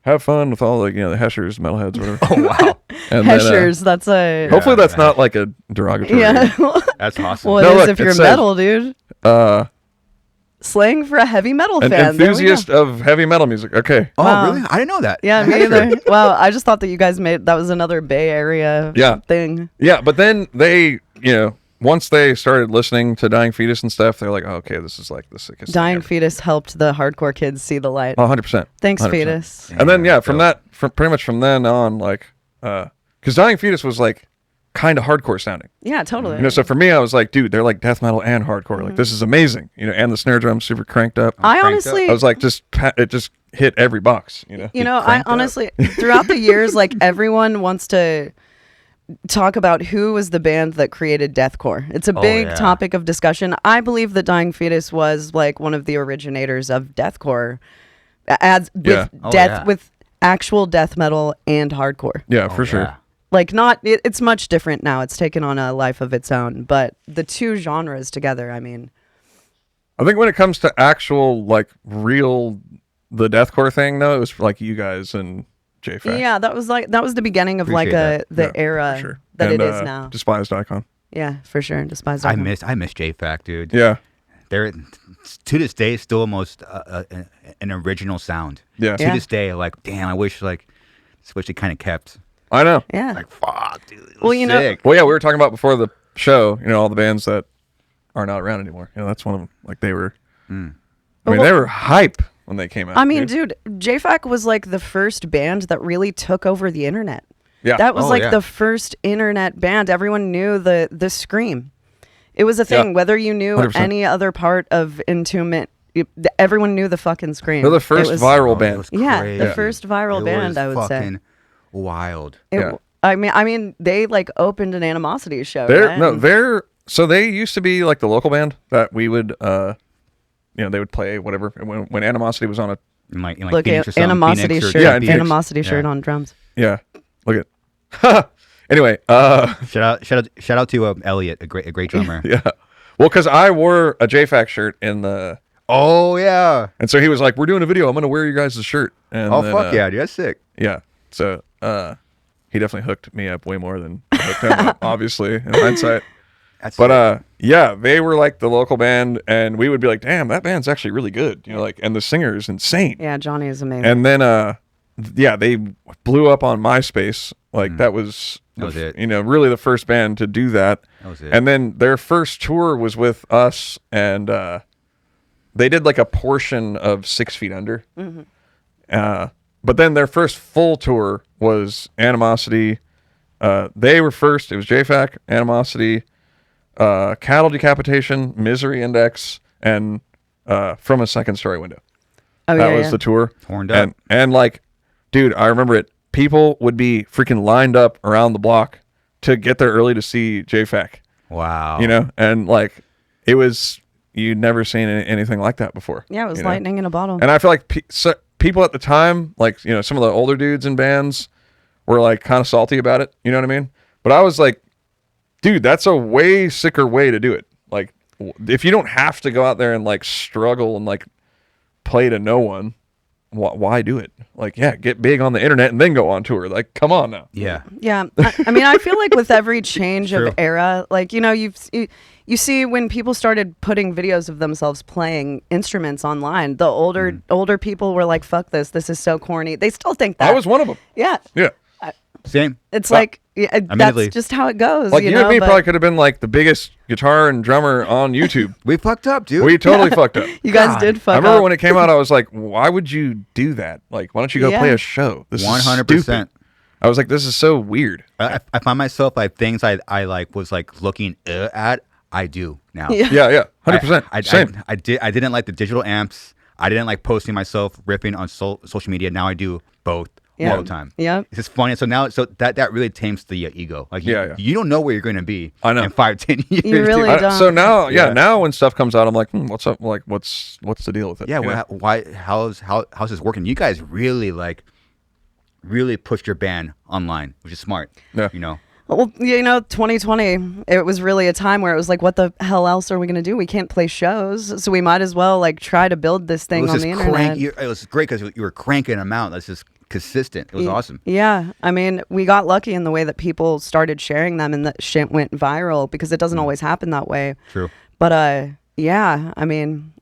have fun with all the the heshers, metalheads, whatever. Oh wow. And then, Heshers. That's a. hopefully that's Yeah. not like a derogatory. Yeah. That's awesome. Well, it No, is look, if it you're says, metal, dude. Uh, Slang for a heavy metal an fan. There we go. enthusiast of heavy metal music. Okay. Oh, Wow. really? I didn't know that. Yeah, me either. Well, I just thought that you guys made that was another Bay Area Yeah. thing. Yeah, but then they, once they started listening to Dying Fetus and stuff, they're like, oh, okay, this is like the sickest thing Dying ever. Fetus helped the hardcore kids see the light. Oh, 100%. Thanks, 100%. Fetus. And then, yeah, from dope. pretty much from then on, like, because Dying Fetus was like kind of hardcore sounding. Yeah, totally. So for me, I was like, dude, they're like death metal and hardcore. Like, this is amazing. And the snare drum's super cranked up. I cranked honestly, I was like, it just hit every box. I cranked up. honestly, throughout the years, like everyone wants to talk about who was the band that created deathcore. It's a big yeah. topic of discussion. I believe that Dying Fetus was like one of the originators of deathcore, as with Yeah. Oh, death yeah. with actual death metal and hardcore. Yeah, Oh, for sure. yeah. Like it's much different now. It's taken on a life of its own, but the two genres together, I mean, I think when it comes to actual, like, real, the deathcore thing, though, it was like you guys and J-Fac. yeah, that was the beginning of Appreciate like the Yeah, era for sure. that And, it is now. Despised Icon. Yeah, for sure. Despised. I Icon. miss J-Fac, dude. Yeah. They're to this day still almost an original sound. Yeah. To Yeah. this day, like, damn, I wish it kind of kept. I know. Yeah. Like, fuck, dude. it was Well, you know- sick. Well, yeah, we were talking about before the show, all the bands that are not around anymore. That's one of them. Like, they were, I mean, they were hype when they came out. I mean, dude, J-Fac was like the first band that really took over the internet. Yeah. That was Oh, like yeah. the first internet band. Everyone knew the scream. It was a thing. Yeah. Whether you knew 100%. any other part of Entombment, everyone knew the fucking scream. They're the It first was- viral Oh, it band. was Yeah, crazy. the first viral It band, was I would say. fucking wild. Yeah. I mean, they like opened an Animosity show. right? So they used to be like the local band that we would, they would play whatever. And when Animosity was on a, In like Look, Phoenix or something, Animosity Phoenix or shirt. Yeah, in Phoenix. Animosity shirt Yeah. on drums. yeah, look at, anyway, Shout out to Elliot, a great drummer. yeah. Well, because I wore a J-Fac shirt in the, Oh yeah. and so he was like, we're doing a video. I'm going to wear you guys' shirt. And Oh then, fuck yeah, dude, that's sick. Yeah. So he definitely hooked me up way more than I hooked him up, obviously, in hindsight. That's But yeah, they were like the local band, and we would be like, damn, that band's actually really good. And the singer is insane. Yeah, Johnny is amazing. And then yeah, they blew up on MySpace. Like that was it. You know, really the first band to do that. That was it. And then their first tour was with us, and they did like a portion of 6 Feet Under. But then their first full tour was Animosity. They were first. It was JFAC, Animosity, Cattle Decapitation, Misery Index, and From a Second Story Window. Oh, that was the tour. Horned up. And like, dude, I remember it. People would be freaking lined up around the block to get there early to see JFAC. Wow. You know, and like, it was, you'd never seen anything like that before. Yeah, it was you know? lightning in a bottle. And I feel like people at the time, like, you know, some of the older dudes in bands were like kind of salty about it. You know what I mean? But I was like, dude, that's a way sicker way to do it. Like, if you don't have to go out there and like struggle and like play to no one, why do it? Like, yeah, get big on the internet and then go on tour. Like, come on now. Yeah. Yeah. I mean, I feel like with every change of era, like, you know, you see when people started putting videos of themselves playing instruments online, the older people were like, fuck this is so corny. They still think that. I was one of them. Yeah. Yeah. Same. It's like, that's just how it goes. Like, you know, and me probably could have been like the biggest guitar and drummer on YouTube. We fucked up, dude. We totally fucked up. You guys did fuck up. I remember when it came out, I was like, why would you do that? Like, why don't you go play a show? This 100%. Is stupid. I was like, this is so weird. I find myself like things I like was like looking at. I do now. Yeah. 100%. Same. I didn't like the digital amps. I didn't like posting myself ripping on social media. Now I do both. All the time. Yeah. It's just funny. So now, that really tames the ego. Like, you don't know where you're going to be in 5-10 years. You really don't. So now, now when stuff comes out, I'm like, what's up? Like, what's the deal with it? Yeah. How's this working? You guys really pushed your band online, which is smart. Yeah. You know. Well, you know, 2020, it was really a time where it was like, what the hell else are we going to do? We can't play shows, so we might as well like try to build this thing on the internet. It was great because you were cranking them out. That's just consistent. It was awesome. Yeah. I mean, we got lucky in the way that people started sharing them and that shit went viral because it doesn't always happen that way. True. But yeah, I mean,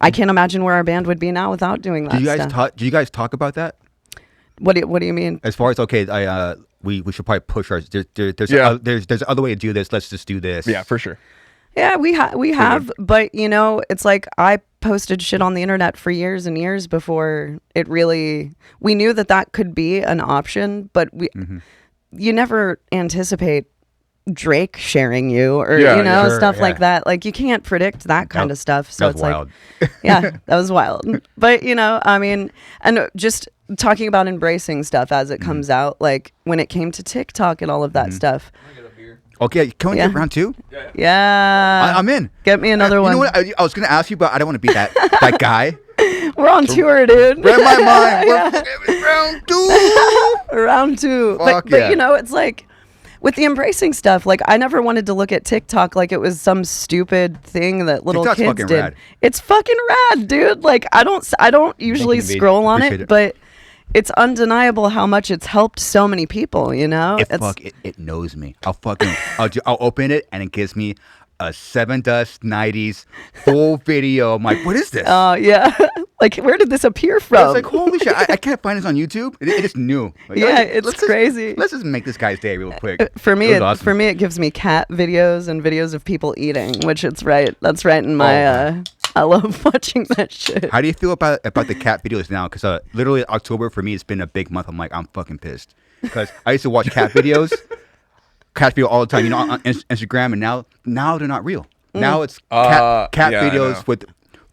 I can't imagine where our band would be now without doing that. Do you guys talk about that? What do you mean? As far as we should probably push ours. There's other way to do this. Let's just do this. Yeah, for sure. Yeah, we have, but you know, it's like I posted shit on the internet for years and years before we knew that could be an option, but you never anticipate Drake sharing you or stuff like that. Like, you can't predict that kind of stuff. So it's wild. Like, yeah, that was wild. But you know, I mean, and just talking about embracing stuff as it comes out, like when it came to TikTok and all of that stuff. Okay, can we get round 2? Yeah. I'm in. Get me another one. You know what? I was going to ask you, but I don't want to be that guy. We're on tour, dude. Read my mind. We're round 2. Round 2. But you know, it's like with the embracing stuff, like I never wanted to look at TikTok like it was some stupid thing that little TikTok's kids did. Rad. It's fucking rad, dude. Like I don't usually scroll on it, but it's undeniable how much it's helped so many people, you know? It knows me. I'll open it and it gives me a 7 Dust 90s full video. I'm like, what is this? Oh, yeah. Like, where did this appear from? I was like, holy shit, I can't find this on YouTube. It is new. Like, it's crazy. Let's just make this guy's day real quick. For me, it gives me cat videos and videos of people eating, which that's right in my... I love watching that shit. How do you feel about the cat videos now? Because literally October for me, it's been a big month. I'm like, I'm fucking pissed. Because I used to watch cat videos, all the time, you know, on Instagram, and now they're not real. Now it's cat videos with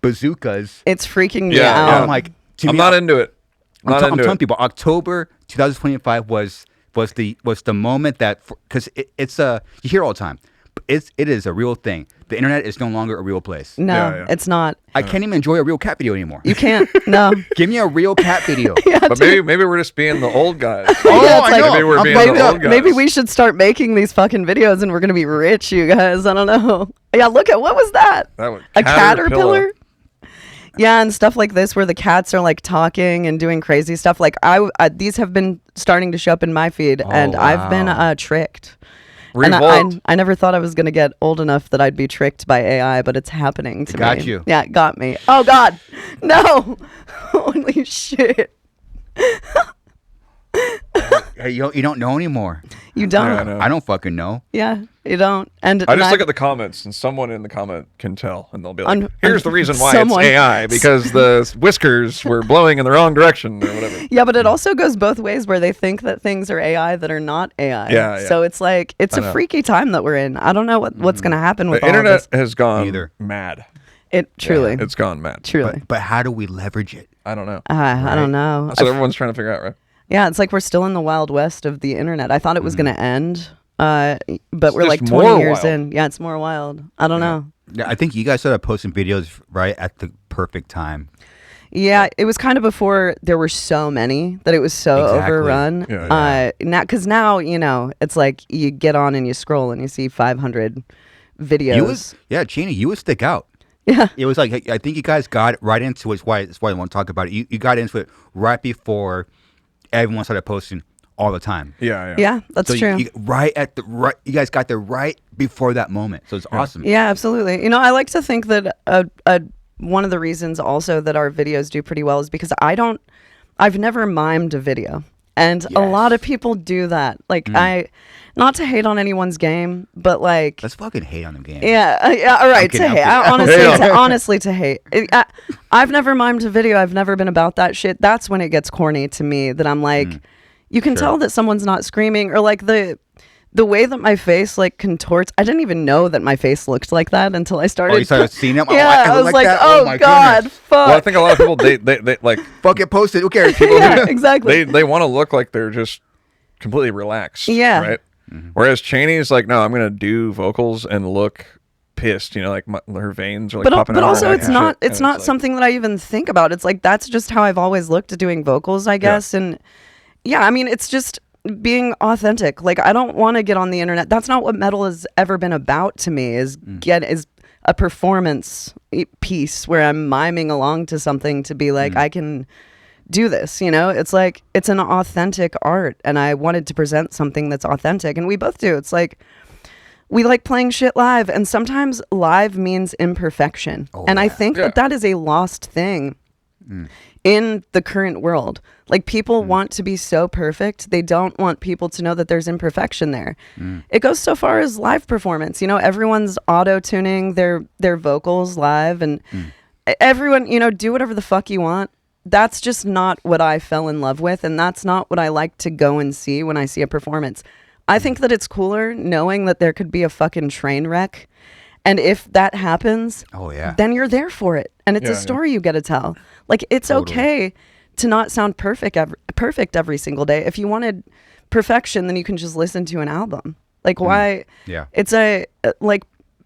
bazookas. It's freaking me out. I'm like, I'm not into it. I'm telling people, October 2025 was the moment that, because it's you hear all the time. It is a real thing. The internet is no longer a real place. No, it's not. I can't even enjoy a real cat video anymore. You can't. No. Give me a real cat video. But maybe we're just being the old guys. I know. Maybe we're being the old guys. Maybe we should start making these fucking videos and we're gonna be rich, you guys. I don't know. Yeah, look at what was that? A caterpillar? Yeah, and stuff like this where the cats are like talking and doing crazy stuff. Like these have been starting to show up in my feed, and I've been tricked. Revolt. And I never thought I was going to get old enough that I'd be tricked by AI, but it's happening to me. Got you. Yeah, it got me. Oh, God. No. Holy shit. Hey, you don't know anymore. You don't. Yeah, I know. I don't fucking know. Yeah, you don't. And I just look at the comments, and someone in the comment can tell, and they'll be like, "Here's the reason why someone- it's AI because the whiskers were blowing in the wrong direction or whatever." Yeah, but it also goes both ways where they think that things are AI that are not AI. Yeah, yeah. So it's like it's a freaky time that we're in. I don't know what's going to happen with The all internet of this. has gone Either. mad. It truly, It's gone mad. truly. But how do we leverage it? I don't know. I don't know. That's what everyone's trying to figure out, right? Yeah, it's like we're still in the wild west of the internet. I thought it was going to end, but we're just like 20 more years wild. in. Yeah, it's more wild. I don't know. Yeah, I think you guys started posting videos right at the perfect time. Yeah, it was kind of before there were so many that it was so Exactly. overrun. Yeah, Now, because now, it's like you get on and you scroll and you see 500 videos. Chaney, you would stick out. Yeah. It was like I think you guys got right into it. That's why I want to talk about it. You got into it right before everyone started posting all the time. Yeah. Yeah, that's So true. you guys got there right before that moment. So it's awesome. Yeah, absolutely. I like to think that one of the reasons also that our videos do pretty well is because I've never mimed a video. And a lot of people do that. Like not to hate on anyone's game, but like Let's fucking hate on the game. yeah, all right, to hate. Honestly, to hate. I've never mimed a video. I've never been about that shit. That's when it gets corny to me. That I'm like, you can tell that someone's not screaming, or like the way that my face like contorts. I didn't even know that my face looked like that until I started. Oh, you started seeing them? Yeah, I was like, oh my god, goodness. fuck. Well, I think a lot of people they like Fuck it, post it. Who cares? Yeah, exactly. they want to look like they're just completely relaxed. Yeah. Right. Whereas Chaney's like, no, I'm gonna do vocals and look pissed. Like her veins are like popping out. But also, and it's shit. not. And It's not like- something that I even think about. It's like that's just how I've always looked at doing vocals, I guess. And yeah, I mean, it's just being authentic. Like I don't want to get on the internet. That's not what metal has ever been about to me. Is a performance piece where I'm miming along to something to be like I can do this. It's like it's an authentic art, and I wanted to present something that's authentic, and we both do. It's like we like playing shit live, and sometimes live means imperfection. I think that is a lost thing in the current world. Like people want to be so perfect. They don't want people to know that there's imperfection there. It goes so far as live performance. Everyone's auto-tuning their vocals live, and everyone, do whatever the fuck you want. That's just not what I fell in love with, and that's not what I like to go and see when I see a performance. I think that it's cooler knowing that there could be a fucking train wreck, and if that happens, then you're there for it, and it's a story you get to tell. Like it's okay to not sound perfect every single day. If you wanted perfection, then you can just listen to an album. Like why? Yeah. It's like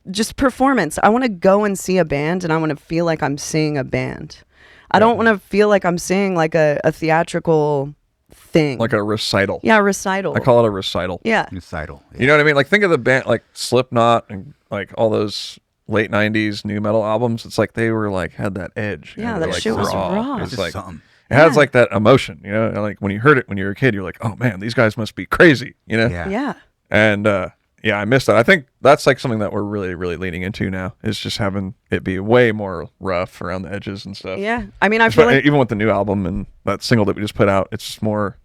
just performance. I want to go and see a band, and I want to feel like I'm seeing a band. I don't want to feel like I'm seeing like a theatrical thing. like a recital. Yeah, recital. I call it a recital. Yeah. Recital. Yeah. You know what I mean? Like think of the band like Slipknot and like all those late '90s new metal albums. It's like they were like had that edge. Yeah, They that were, like, shit was raw. It It's was just like something. it has like that emotion. And like when you heard it when you were a kid, you're like, oh man, these guys must be crazy. Yeah. Yeah. And I missed that. I think that's like something that we're really, really leaning into now is just having it be way more rough around the edges and stuff. Yeah. I mean, I feel like Even with the new album and that single that we just put out, it's just more,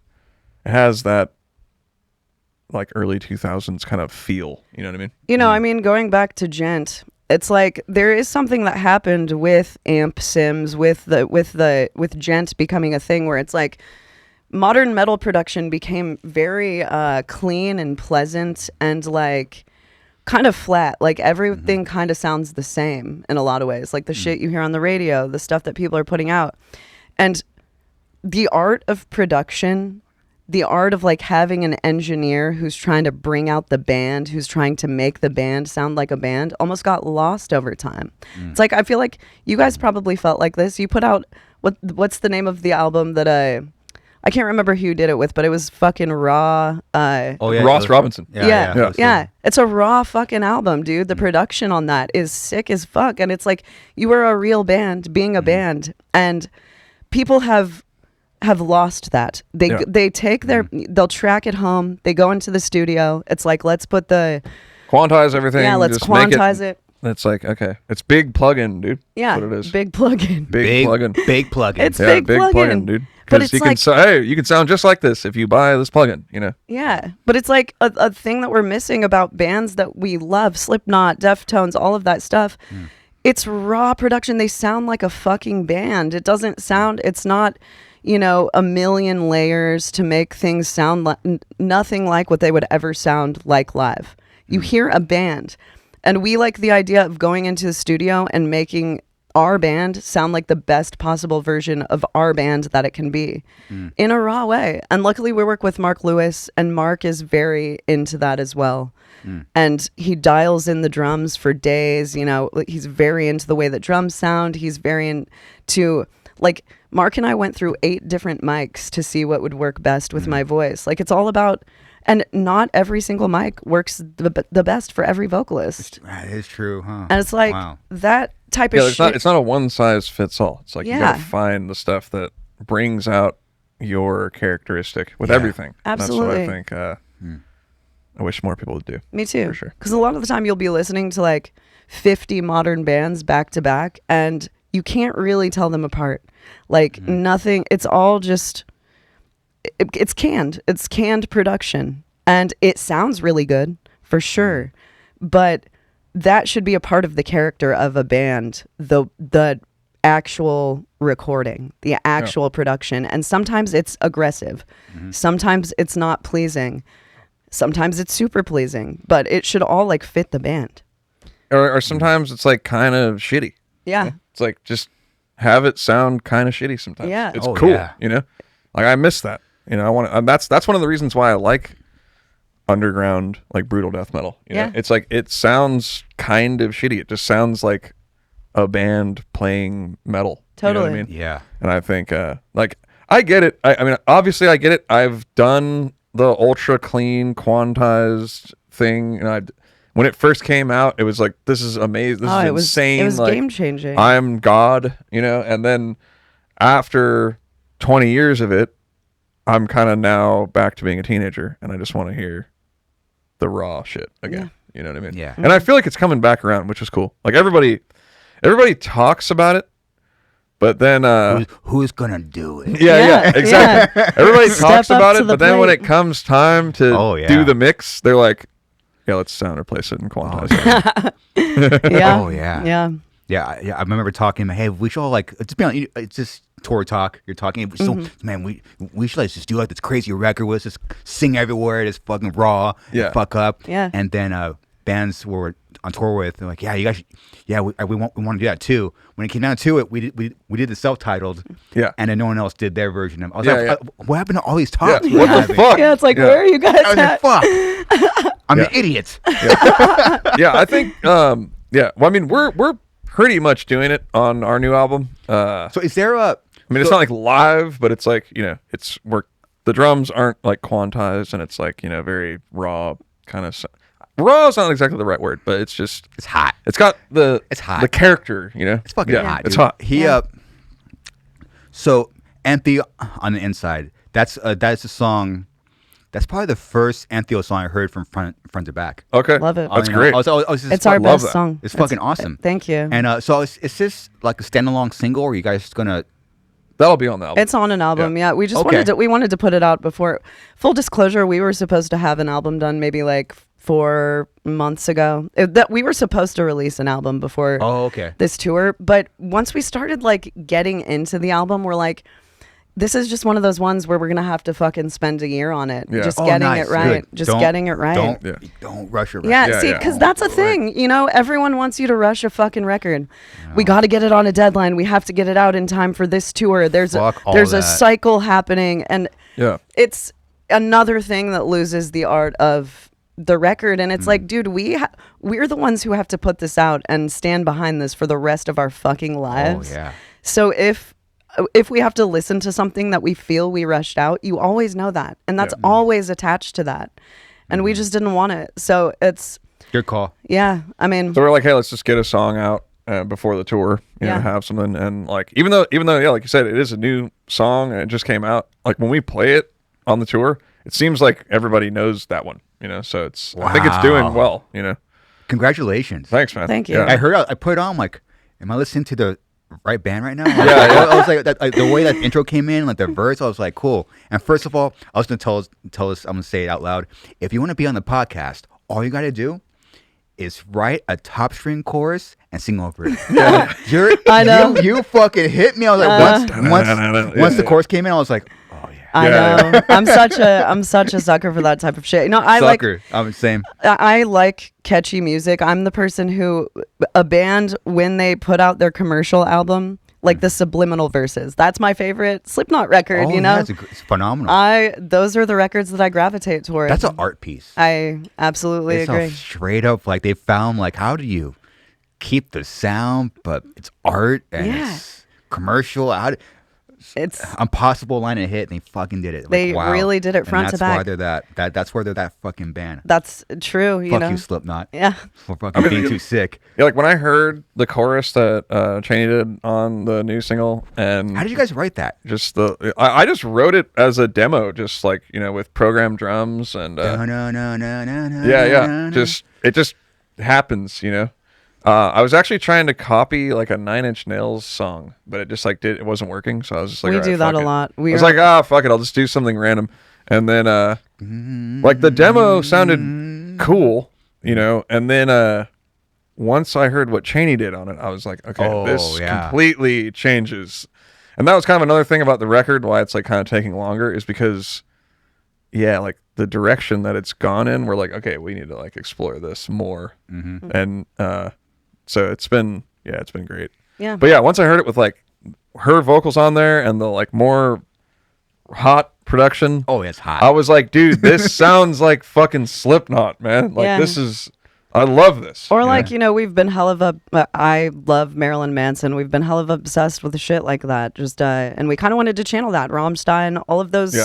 it has that like early 2000s kind of feel. You know what I mean? I mean, going back to Djent, it's like there is something that happened with amp sims, with Djent becoming a thing where it's like modern metal production became very clean and pleasant and like kind of flat. Like everything kind of sounds the same in a lot of ways. Like the shit you hear on the radio, the stuff that people are putting out. And the art of production, the art of like having an engineer who's trying to bring out the band, who's trying to make the band sound like a band, almost got lost over time. It's like I feel like you guys probably felt like this. You put out what's the name of the album that I can't remember who you did it with, but it was fucking raw. Ross Robinson. Yeah. It's a raw fucking album, dude. The production on that is sick as fuck. And it's like you were a real band being a band, and people have lost that. They take they'll track it home. They go into the studio. It's like, let's put the Quantize everything. let's just make quantize it. That's like, okay, it's big plug-in, dude. Yeah, that's what it is. big plug-in. Big plug-in. Big plug-in. It's big plug-in, dude. But Because it's you can sound just like this if you buy this plug-in, you know? Yeah, but it's like a thing that we're missing about bands that we love, Slipknot, Deftones, all of that stuff. It's raw production. They sound like a fucking band. It doesn't sound, it's not, you know, a million layers to make things sound nothing like what they would ever sound like live. You hear a band, and we like the idea of going into the studio and making our band sound like the best possible version of our band that it can be in a raw way. And luckily we work with Mark Lewis, and Mark is very into that as well. And he dials in the drums for days, you know, he's very into the way that drums sound. He's very into, like, Mark and I went through 8 different mics to see what would work best with my voice. Like, it's all about, and not every single mic works the best for every vocalist. That is true, huh? And it's like that type of shit. It's not a one size fits all. It's like you gotta Yeah. find the stuff that brings out your characteristic with everything. Absolutely. That's what I think I wish more people would do. Me too. For sure. Because a lot of the time you'll be listening to like 50 modern bands back to back, and you can't really tell them apart. Like nothing, it's all just, it's canned. It's canned production. And it sounds really good, for sure. But that should be a part of the character of a band, the actual recording, the actual production. And sometimes it's aggressive. Sometimes it's not pleasing. Sometimes it's super pleasing, but it should all like fit the band. Or sometimes it's like kind of shitty. Yeah. It's like just have it sound kind of shitty sometimes. Yeah. It's cool, yeah. you know? Like I miss that. You know, I want that's one of the reasons why I like underground, like brutal death metal. You know? It's like it sounds kind of shitty. It just sounds like a band playing metal. Totally. You know what I mean? Yeah. And I think like I get it. I mean, obviously I get it. I've done the ultra clean quantized thing, and when it first came out, it was like, this is amazing. This is insane. It was like, game changing. I'm God, you know. And then after 20 years of it, I'm kind of now back to being a teenager, and I just want to hear the raw shit again. You know what I mean? Yeah. And I feel like it's coming back around, which is cool. Like everybody talks about it, but then Who's gonna do it? yeah, exactly. Everybody talks Step up about to it, the but then when plate. it comes time to do the mix, they're like, yeah, let's sound replace it and quantize it. Yeah. Oh yeah. Yeah. Yeah. I remember talking. Hey, we should all like. It's just tour talk. You're talking. So man, we should like just do like this crazy record with us, just sing everywhere, just fucking raw, fuck up. Yeah. And then bands were on tour with, they're like, yeah, you guys, we want to do that too. When it came down to it, we did the self-titled, and then no one else did their version of it. I was like, what happened to all these talks? Yeah. What the fuck? Yeah, it's like, where are you guys I was at? like, fuck. I'm an idiot. Yeah, I think. Well, I mean, we're pretty much doing it on our new album. So is there a? I mean, it's not like live, but it's like, you know, the drums aren't like quantized, and it's like, you know, very raw kind of. Raw is not exactly the right word, but it's just It's hot. It's got It's hot. the character, you know. It's fucking hot. It's dude. hot. He So Entheos on the inside. That's a song. That's probably the first Entheos song I heard from front to back. Okay, Love it. That's great. It's our best song. It's fucking awesome. Thank you. And so is this like a standalone single, or are you guys gonna? That'll be on the album. It's on an album. Yeah. We just Okay. wanted to put it out before. Full disclosure, we were supposed to have an album done maybe like 4 months ago. That we were supposed to release an album before this tour, but once we started like getting into the album, we're like, this is just one of those ones where we're gonna have to fucking spend a year on it, just getting it right. Good. Just getting it right. Don't rush it. Yeah, see, because that's a thing. You know, everyone wants you to rush a fucking record. We got to get it on a deadline. We have to get it out in time for this tour. There's a cycle happening, and it's another thing that loses the art of the record. And it's like, dude, we're the ones who have to put this out and stand behind this for the rest of our fucking lives. Oh yeah. So if we have to listen to something that we feel we rushed out, you always know that, and that's always attached to that. And we just didn't want it. So it's your call. Yeah, I mean, so we're like, hey, let's just get a song out before the tour, you know, have something. And like, even though, yeah, like you said, it is a new song and it just came out. Like when we play it on the tour, it seems like everybody knows that one, you know. So it's, I think it's doing well, you know. Congratulations. Thanks, man. Thank you. Yeah. I heard. I put it on. I'm like, am I listening to the right band right now? I was like, the way that intro came in, like the verse, I was like, cool. And first of all, I was gonna tell us. I'm gonna say it out loud. If you want to be on the podcast, all you got to do is write a top string chorus and sing over it. I know. You fucking hit me. I was like, once the chorus came in, I was like, oh yeah. I know. I'm such a sucker for that type of shit. You know, I'm the same. I like catchy music. I'm the person who a band when they put out their commercial album, like the subliminal verses. That's my favorite Slipknot record. You know, it's phenomenal. Those are the records that I gravitate toward. That's an art piece. I absolutely agree. Straight up, like they found, like, how do you keep the sound, but it's art and it's commercial. It's impossible line of hit, and they fucking did it. They really did it front to back. That's why they're that fucking band. That's true. You know? Fuck you, Slipknot. Yeah. For fucking being too sick. Yeah, like when I heard the chorus that Chaney did on the new single, and how did you guys write that? I just wrote it as a demo, just like, you know, with programmed drums and it just happens, you know. I was actually trying to copy like a Nine Inch Nails song, but it just like it wasn't working. So I was just like, we do that a lot. I was like, fuck it, I'll just do something random. And then like the demo sounded cool, you know. And then once I heard what Chaney did on it, I was like, okay, this completely changes. And that was kind of another thing about the record, why it's like kind of taking longer, is because like the direction that it's gone in, we're like, okay, we need to like explore this more. And so it's been great. Yeah. But yeah, once I heard it with like her vocals on there and the like more hot production. Oh, it's hot. I was like, dude, this sounds like fucking Slipknot, man. Like I love this. Or like, you know, we've been I love Marilyn Manson. We've been hell of obsessed with shit like that. Just and we kind of wanted to channel that. Rammstein, all of those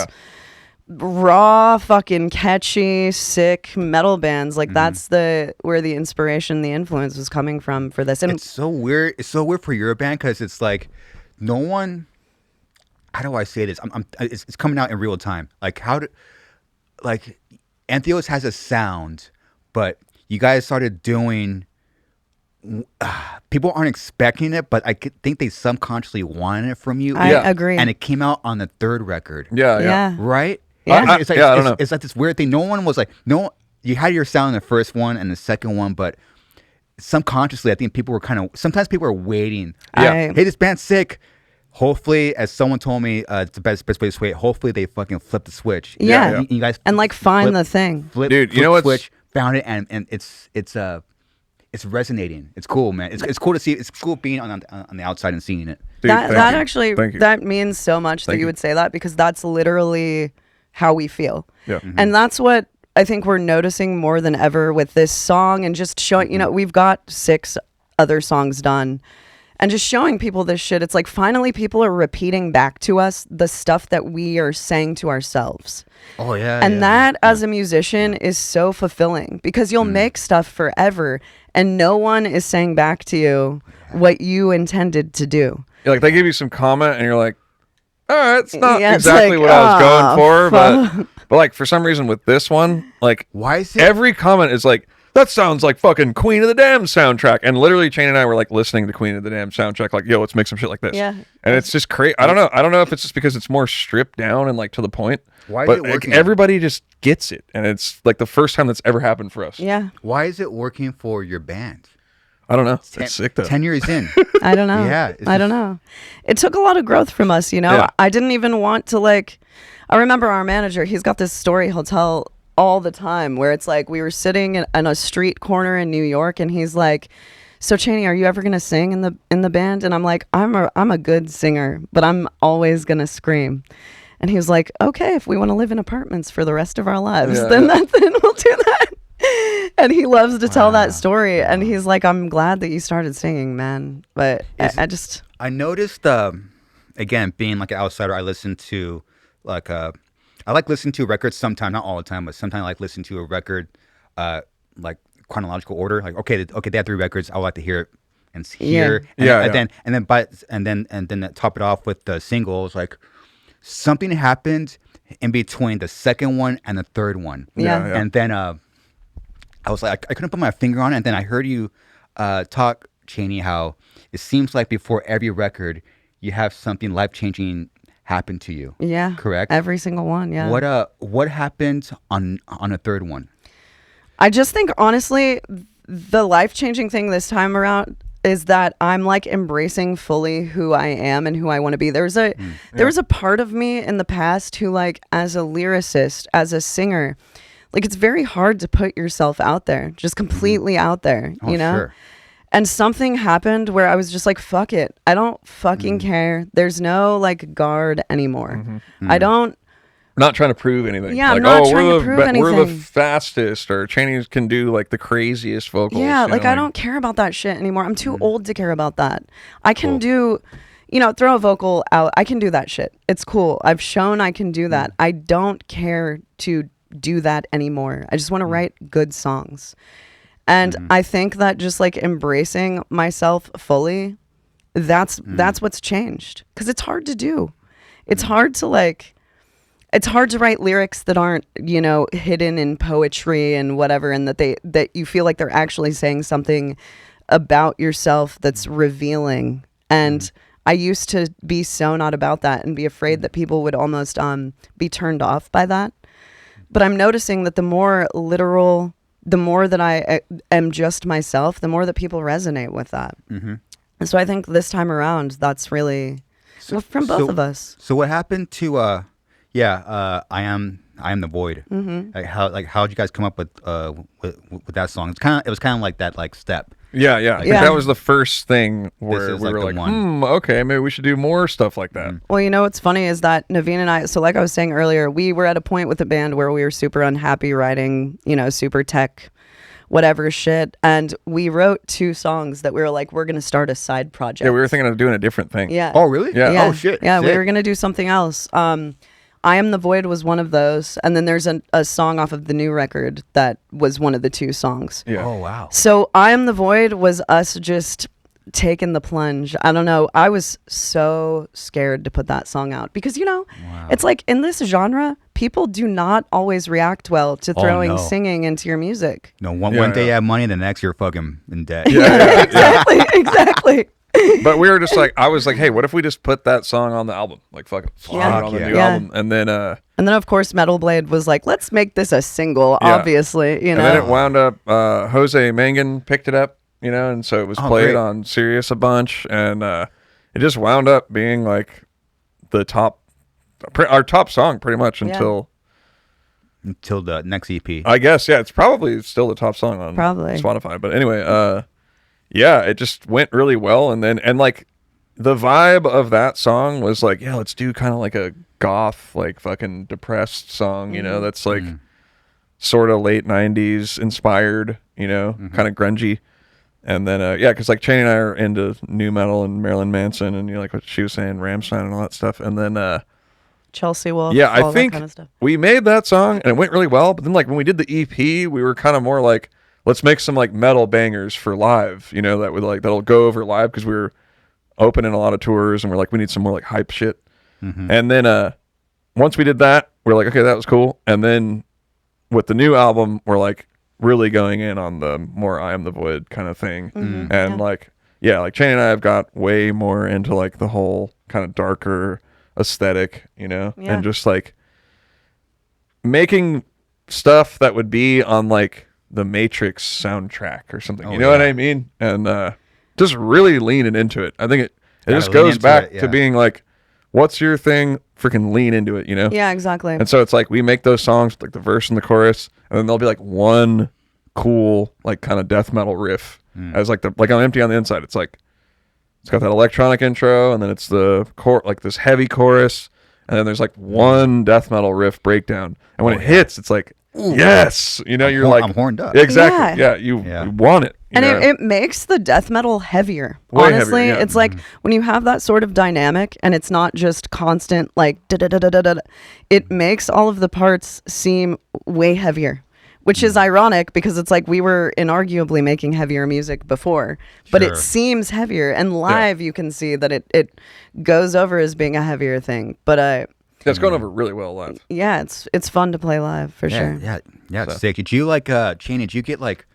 raw, fucking catchy, sick metal bands. Like that's where the inspiration, the influence was coming from for this. And it's so weird. It's so weird for your band because it's like no one. How do I say this? It's coming out in real time. Like like Entheos has a sound, but you guys started doing. People aren't expecting it, but I think they subconsciously wanted it from you. I agree. And it came out on the third record. Yeah. Right? Yeah. It's like, I don't know. It's like this weird thing. No one was like, you had your sound in the first one and the second one, but subconsciously, I think people were sometimes people are waiting. Yeah. Hey, this band's sick. Hopefully, as someone told me, it's the best way to wait. Hopefully, they fucking flip the switch. Yeah. You guys and like find the thing. Dude, you know what's... switch, found it, and it's resonating. It's cool, man. It's cool to see. It's cool being on the outside and seeing it. Dude, that means so much that you would say that, because that's literally how we feel. Yeah. And that's what I think we're noticing more than ever with this song, and just showing, you know, we've got 6 other songs done, and just showing people this shit. It's like finally people are repeating back to us the stuff that we are saying to ourselves. Oh yeah. And that as a musician is so fulfilling, because you'll make stuff forever and no one is saying back to you what you intended to do. Yeah, like they give you some comment and you're like, all right, it's not it's exactly like, what I was going for, fuck. but like for some reason with this one, like why is it every comment is like, that sounds like fucking Queen of the Damned soundtrack. And literally Chaney and I were like listening to Queen of the Damned soundtrack, like, yo, let's make some shit like this. Yeah. And it's just crazy. I don't know if it's just because it's more stripped down and like to the point. Why is but it working? Everybody just gets it. And it's like the first time that's ever happened for us. Yeah. Why is it working for your band? I don't know. It's sick though. 10 years in. I don't know. Yeah. I don't know. It took a lot of growth from us, you know? Yeah. I didn't even want to I remember our manager, he's got this story he'll tell all the time where it's like we were sitting in a street corner in New York and he's like, so Chaney, are you ever going to sing in the band? And I'm like, I'm a good singer, but I'm always going to scream. And he was like, okay, if we want to live in apartments for the rest of our lives, then we'll do that. And he loves to tell that story. And he's like, I'm glad that you started singing, man. But I noticed, again, being like an outsider, I listen to I like listening to records sometimes, not all the time, but sometimes I like listening to a record, like chronological order. Like, okay, they have 3 records. I would like to hear it and hear. And then top it off with the singles. Like something happened in between the second one and the third one. Yeah. And then I was like, I couldn't put my finger on it. And then I heard you talk, Chaney, how it seems like before every record, you have something life-changing happen to you. Yeah. Correct? Every single one, yeah. What happened on a third one? I just think, honestly, the life-changing thing this time around is that I'm like embracing fully who I am and who I want to be. There was a part of me in the past who, like, as a lyricist, as a singer, like, it's very hard to put yourself out there, just completely out there, you know? Sure. And something happened where I was just like, fuck it. I don't fucking care. There's no, like, guard anymore. I don't. We're not trying to prove anything. Yeah, like, I'm not trying to prove anything. We're the fastest, or Chaney can do like the craziest vocals. Yeah, like, I don't care about that shit anymore. I'm too old to care about that. I can do, throw a vocal out. I can do that shit. It's cool. I've shown I can do that. I don't care to do that anymore. I just want to write good songs. And I think that just, like, embracing myself fully, that's what's changed. Because it's hard to do. It's hard to, like, it's hard to write lyrics that aren't, hidden in poetry and whatever, and that you feel like they're actually saying something about yourself that's revealing. And I used to be so not about that and be afraid that people would almost be turned off by that. But I'm noticing that the more literal, the more that I am just myself, the more that people resonate with that. And so I think this time around, that's really from both of us. So what happened to I am the void. How'd you guys come up with that song? It was kind of like that, like, step. Yeah. That was the first thing where we were like, okay, maybe we should do more stuff like that. Well, what's funny is that Navene and I, so like I was saying earlier, we were at a point with the band where we were super unhappy writing, super tech, whatever shit. And we wrote 2 songs that we were like, we're going to start a side project. Yeah, we were thinking of doing a different thing. Yeah. Oh, really? Yeah. Oh, shit. Yeah, Sick. we were going to do something else. I Am the Void was one of those. And then there's a song off of the new record that was one of the 2 songs. Yeah. Oh, wow. So I Am the Void was us just taking the plunge. I don't know. I was so scared to put that song out because, it's like in this genre, people do not always react well to throwing singing into your music. No, one day you have money, the next you're fucking in debt. Yeah. Exactly. But we were just like, I was like, hey, what if we just put that song on the album? Like, fuck it, slide it on the new album. And then of course, Metal Blade was like, let's make this a single, obviously, And then it wound up, Jose Mangan picked it up, and so it was played on Sirius a bunch. And it just wound up being like our top song pretty much until the next EP. I guess, yeah, it's probably still the top song on Spotify. But anyway, yeah, it just went really well. And like the vibe of that song was like, yeah, let's do kind of like a goth, like fucking depressed song, that's like sort of late 90s inspired, kind of grungy. And then, because like Chaney and I are into new metal and Marilyn Manson and like what she was saying, Rammstein and all that stuff. And then, Chelsea Wolf. Yeah, I think kind of stuff. We made that song and it went really well. But then like when we did the EP, we were kind of more like, let's make some like metal bangers for live, that would like, that'll go over live because we were opening a lot of tours and we're like, we need some more like hype shit. And then once we did that, we're like, okay, that was cool. And then with the new album, we're like really going in on the more I Am the Void kind of thing. And like Chaney and I have got way more into like the whole kind of darker aesthetic, and just like making stuff that would be on like the Matrix soundtrack or something. You know what I mean? And just really leaning into it. I think it just goes back to being like, what's your thing? Freaking lean into it, Yeah, exactly. And so it's like we make those songs with like the verse and the chorus, and then there'll be like one cool like kind of death metal riff as like on Empty on the Inside. It's like it's got that electronic intro, and then it's the like this heavy chorus, and then there's like one death metal riff breakdown, and when it hits, it's like, yes, you're like, I'm horned up. Exactly. Yeah, you want it. And it makes the death metal heavier. Way honestly, heavier, yeah. It's like when you have that sort of dynamic and it's not just constant like da-da-da-da-da-da, it makes all of the parts seem way heavier, which is ironic because it's like we were inarguably making heavier music before, but it seems heavier. And live you can see that it goes over as being a heavier thing. But That's going over really well live. Yeah, it's fun to play live for sure. Yeah, it's So. sick. Did you like Chaney? Did you get like,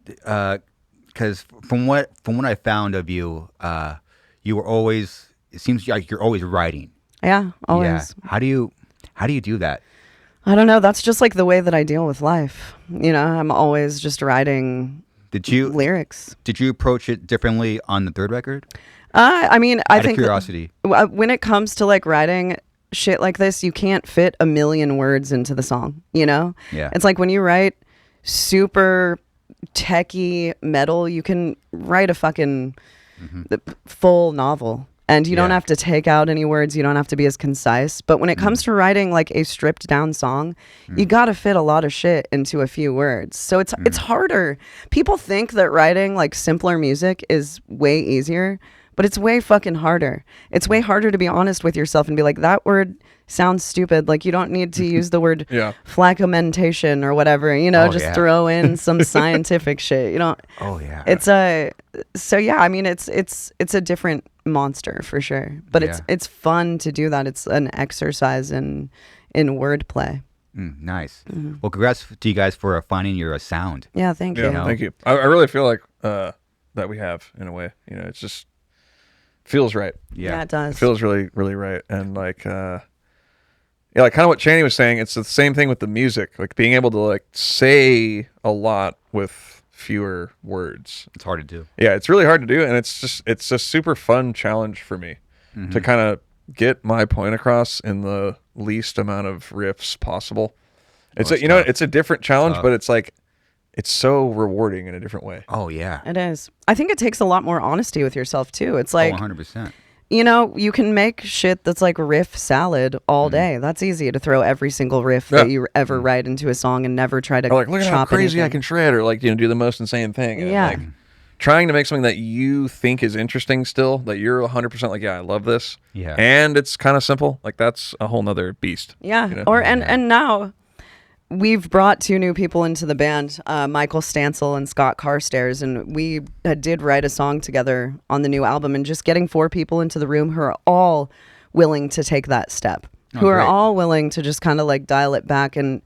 because from what I found of you, you were always. It seems like you're always writing. Yeah, always. Yeah. How do you do that? I don't know. That's just like the way that I deal with life. You know, I'm always just writing lyrics. Did you approach it differently on the third record? I mean, I Out of think curiosity. when it comes to like writing shit like this, you can't fit a million words into the song, you know? Yeah. It's like when you write super techie metal, you can write a fucking full novel. And you don't have to take out any words. You don't have to be as concise. But when it comes to writing like a stripped down song, you got to fit a lot of shit into a few words. So it's harder. People think that writing like simpler music is way easier, but it's way fucking harder. It's way harder to be honest with yourself and be like, that word sounds stupid. Like you don't need to use the word flagmentation or whatever, you know, throw in some scientific shit. You don't. Oh yeah. I mean, it's a different monster for sure, but it's fun to do that. It's an exercise in wordplay. Nice. Well, congrats to you guys for finding your sound. Yeah, thank you. Thank you. I really feel like that we have in a way. You know, it's just feels right. Yeah, it does. It feels really, really right. And like, like kind of what Chaney was saying. It's the same thing with the music. Like being able to like say a lot with fewer words. It's hard to do. Yeah, it's really hard to do, and it's a super fun challenge for me to kind of get my point across in the least amount of riffs possible. It's it's a different challenge, but it's like it's so rewarding in a different way. Oh yeah, it is. I think it takes a lot more honesty with yourself too. It's like 100%. You know, you can make shit that's like riff salad all day. That's easy to throw every single riff that you ever write into a song and never try to or like, look at how crazy anything. I can shred, or like, you know, do the most insane thing. And Yeah. like, trying to make something that you think is interesting still, that you're 100% like, yeah, I love this. Yeah. And it's kind of simple. Like that's a whole nother beast. Yeah. You know? And now we've brought two new people into the band, Michael Stansel and Scott Carstairs, and we did write a song together on the new album, and just getting four people into the room who are all willing to take that step, who are all willing to just kind of like dial it back and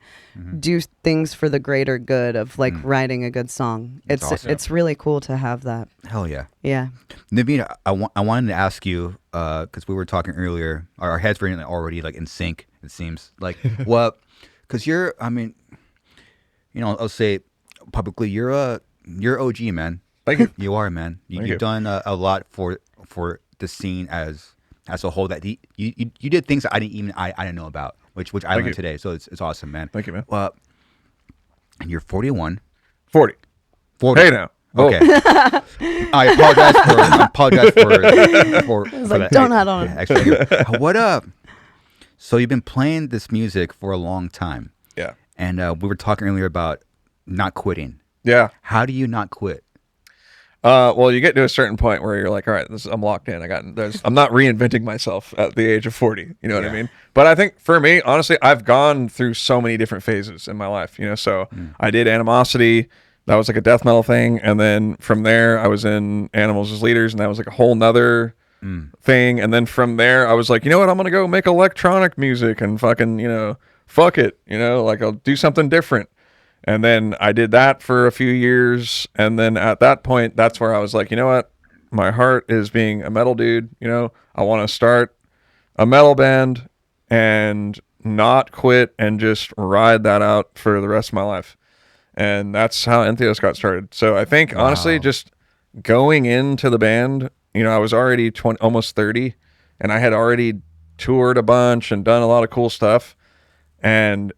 do things for the greater good of like writing a good song. It's awesome. It's really cool to have that. Hell yeah. Yeah. Navene, I wanted to ask you, because we were talking earlier, our heads were already like in sync, it seems. Like, what... Because you're, I mean, you know, I'll say publicly, you're OG, man. Thank you. You are, man. You've done a lot for the scene as a whole. That you did things that I didn't know about, which I learned today. So it's awesome, man. Thank you, man. Well, and you're 41. 40. Hey now. Okay. I apologize for It's like, don't add on. Actually, what up? So you've been playing this music for a long time. Yeah. And we were talking earlier about not quitting. Yeah. How do you not quit? Well, you get to a certain point where you're like, all right, I'm locked in. I'm not reinventing myself at the age of 40. You know what I mean? But I think for me, honestly, I've gone through so many different phases in my life. You know, so I did Animosity. That was like a death metal thing. And then from there, I was in Animals as Leaders, and that was like a whole nother thing. And then from there, I was like, you know what? I'm going to go make electronic music and fucking, you know, fuck it. You know, like I'll do something different. And then I did that for a few years. And then at that point, that's where I was like, you know what? My heart is being a metal dude. You know, I want to start a metal band and not quit and just ride that out for the rest of my life. And that's how Entheos got started. So I think, honestly, just going into the band, you know, I was already almost 30, and I had already toured a bunch and done a lot of cool stuff. And,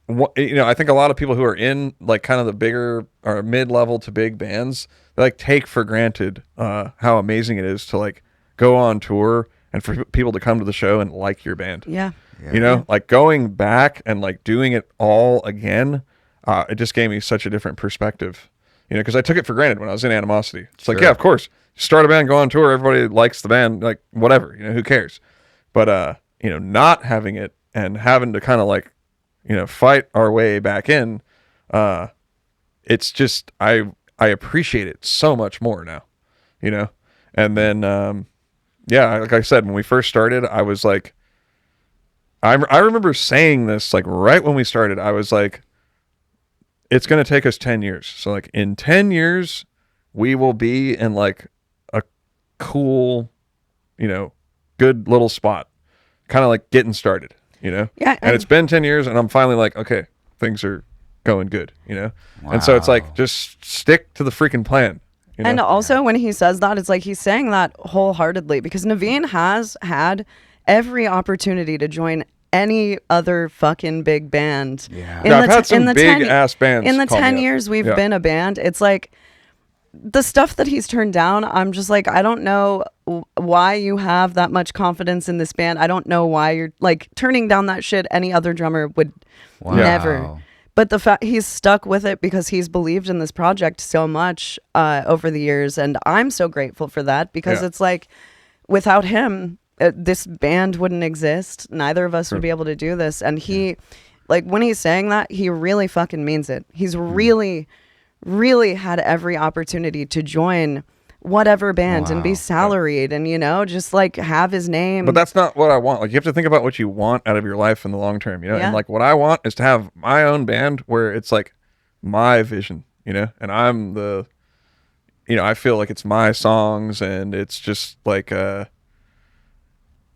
you know, I think a lot of people who are in like kind of the bigger or mid-level to big bands, they like take for granted how amazing it is to like go on tour and for people to come to the show and like your band. Yeah. You know, like going back and like doing it all again, it just gave me such a different perspective. You know, because I took it for granted when I was in Animosity. It's like, yeah, of course. Start a band, go on tour, everybody likes the band, like whatever, you know, who cares? But, you know, not having it and having to kind of like, you know, fight our way back in, it's just, I appreciate it so much more now, you know? And then, yeah, like I said, when we first started, I was like, I remember saying this like right when we started. I was like, it's going to take us 10 years. So like in 10 years, we will be in like a cool, good little spot, kind of like getting started, Yeah. And it's been 10 years and I'm finally like, okay, things are going good, Wow. And so it's like, just stick to the freaking plan. And also when he says that, it's like he's saying that wholeheartedly, because Navene has had every opportunity to join any other fucking big band. Yeah. I've had some big ass bands. In the call me 10 up. years we've been a band, it's like the stuff that he's turned down, I'm just like, I don't know why you have that much confidence in this band. I don't know why you're like turning down that shit. Any other drummer would never. But the fact he's stuck with it because he's believed in this project so much over the years. And I'm so grateful for that, because it's like without him, this band wouldn't exist. Neither of us would be able to do this. And he, like, when he's saying that, he really fucking means it. He's really, really had every opportunity to join whatever band and be salaried and, just like have his name. But that's not what I want. Like, you have to think about what you want out of your life in the long term, Yeah. And like what I want is to have my own band where it's like my vision, and I'm the, I feel like it's my songs and it's just like,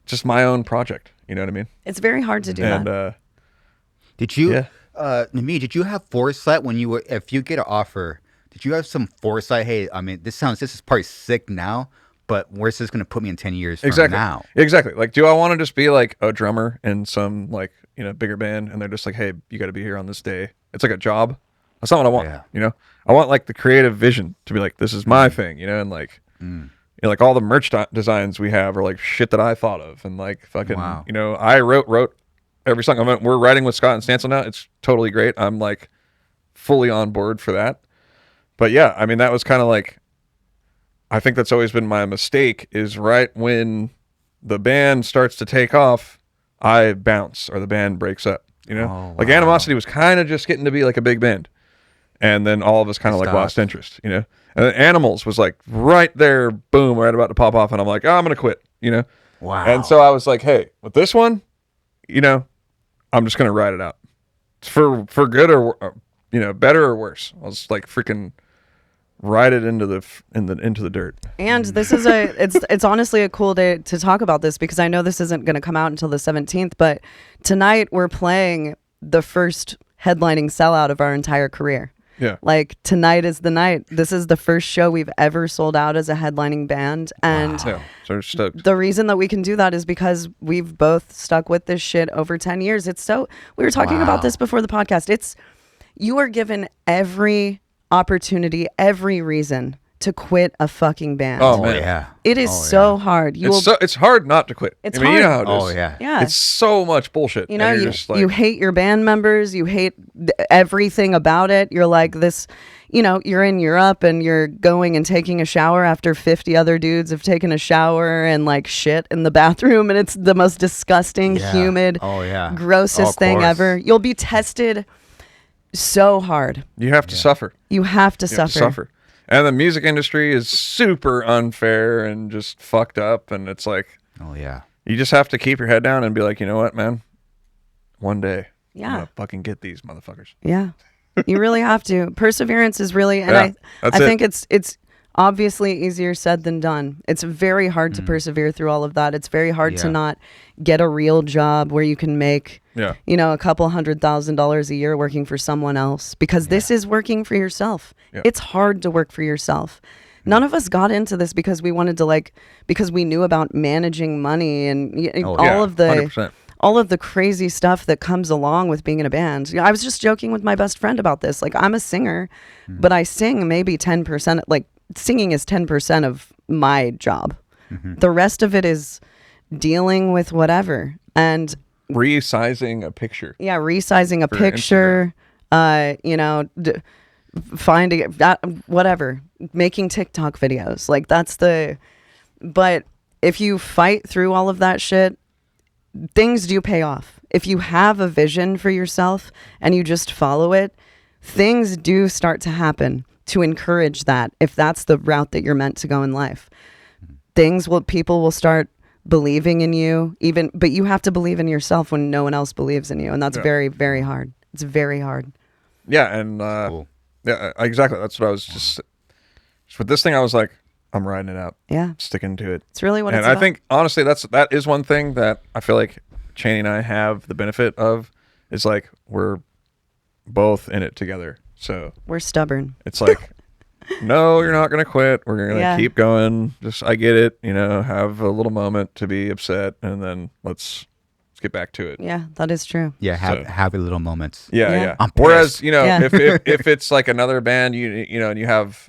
just my own project. You know what I mean? It's very hard to do that. Did you, Navene, did you have foresight when you were, if you get an offer, did you have some foresight? Hey, I mean, this is probably sick now, but where's this going to put me in 10 years from now? Exactly. Like, do I want to just be like a drummer in some like, bigger band and they're just like, hey, you got to be here on this day. It's like a job. That's not what I want. Yeah. I want like the creative vision to be like, this is my thing, and like, like all the merch designs we have are like shit that I thought of, and like fucking, I wrote every song. We're writing with Scott and Stancil now. It's totally great. I'm like fully on board for that. But yeah, I mean, that was kind of like, I think that's always been my mistake, is right when the band starts to take off, I bounce or the band breaks up, Like Animosity was kind of just getting to be like a big band. And then all of us kind of like lost interest, And then Animals was like right there, boom, right about to pop off. And I'm like, oh, I'm going to quit, Wow. And so I was like, hey, with this one, I'm just going to ride it out. It's for good or, better or worse. I'll just like freaking ride it into the dirt. And this is it's honestly a cool day to talk about this, because I know this isn't going to come out until the 17th, but tonight we're playing the first headlining sellout of our entire career. Yeah. Like, tonight is the night. This is the first show we've ever sold out as a headlining band. And so we're stoked. The reason that we can do that is because we've both stuck with this shit over 10 years. We were talking about this before the podcast. You are given every opportunity, every reason to quit a fucking band. Oh man, yeah. It is so hard. It's hard not to quit. It's hard. You know how it is. Oh yeah. Yeah. It's so much bullshit. You hate your band members. You hate everything about it. You're like this, you're in Europe and you're going and taking a shower after 50 other dudes have taken a shower and like shit in the bathroom, and it's the most disgusting, humid, grossest thing ever. You'll be tested so hard. You have to suffer. You have to suffer. And the music industry is super unfair and just fucked up. And it's like, you just have to keep your head down and be like, you know what, man? One day, I'm gonna fucking get these motherfuckers. Yeah, you really have to. Perseverance is really, and I think it's obviously easier said than done. It's very hard to persevere through all of that. It's very hard to not get a real job where you can make, a couple $100,000 a year working for someone else, because this is working for yourself. Yeah. It's hard to work for yourself. None of us got into this because we wanted to because we knew about managing money and all of the 100%. All of the crazy stuff that comes along with being in a band. I was just joking with my best friend about this. Like, I'm a singer, but I sing maybe 10%. Like, singing is 10% of my job. The rest of it is dealing with whatever and resizing a picture. Yeah, resizing a picture. Finding that, whatever, making TikTok videos. Like, but if you fight through all of that shit, things do pay off. If you have a vision for yourself and you just follow it, things do start to happen to encourage that. If that's the route that you're meant to go in life, people will start believing in you, but you have to believe in yourself when no one else believes in you, and that's very, very hard. It's very hard. Yeah, and Cool. yeah, exactly. That's what I was just with this thing. I was like, I'm riding it out. Yeah, sticking to it. it's really what and it's I about. think honestly, that is one thing that I feel like Chaney and I have the benefit of, is like we're both in it together. So we're stubborn. it's like, no, you're not gonna quit. We're gonna keep going. Just I get it. Have a little moment to be upset, and then let's get back to it. Yeah, that is true. Yeah, have little moments. Yeah. I'm Whereas pissed. if it's like another band, and you have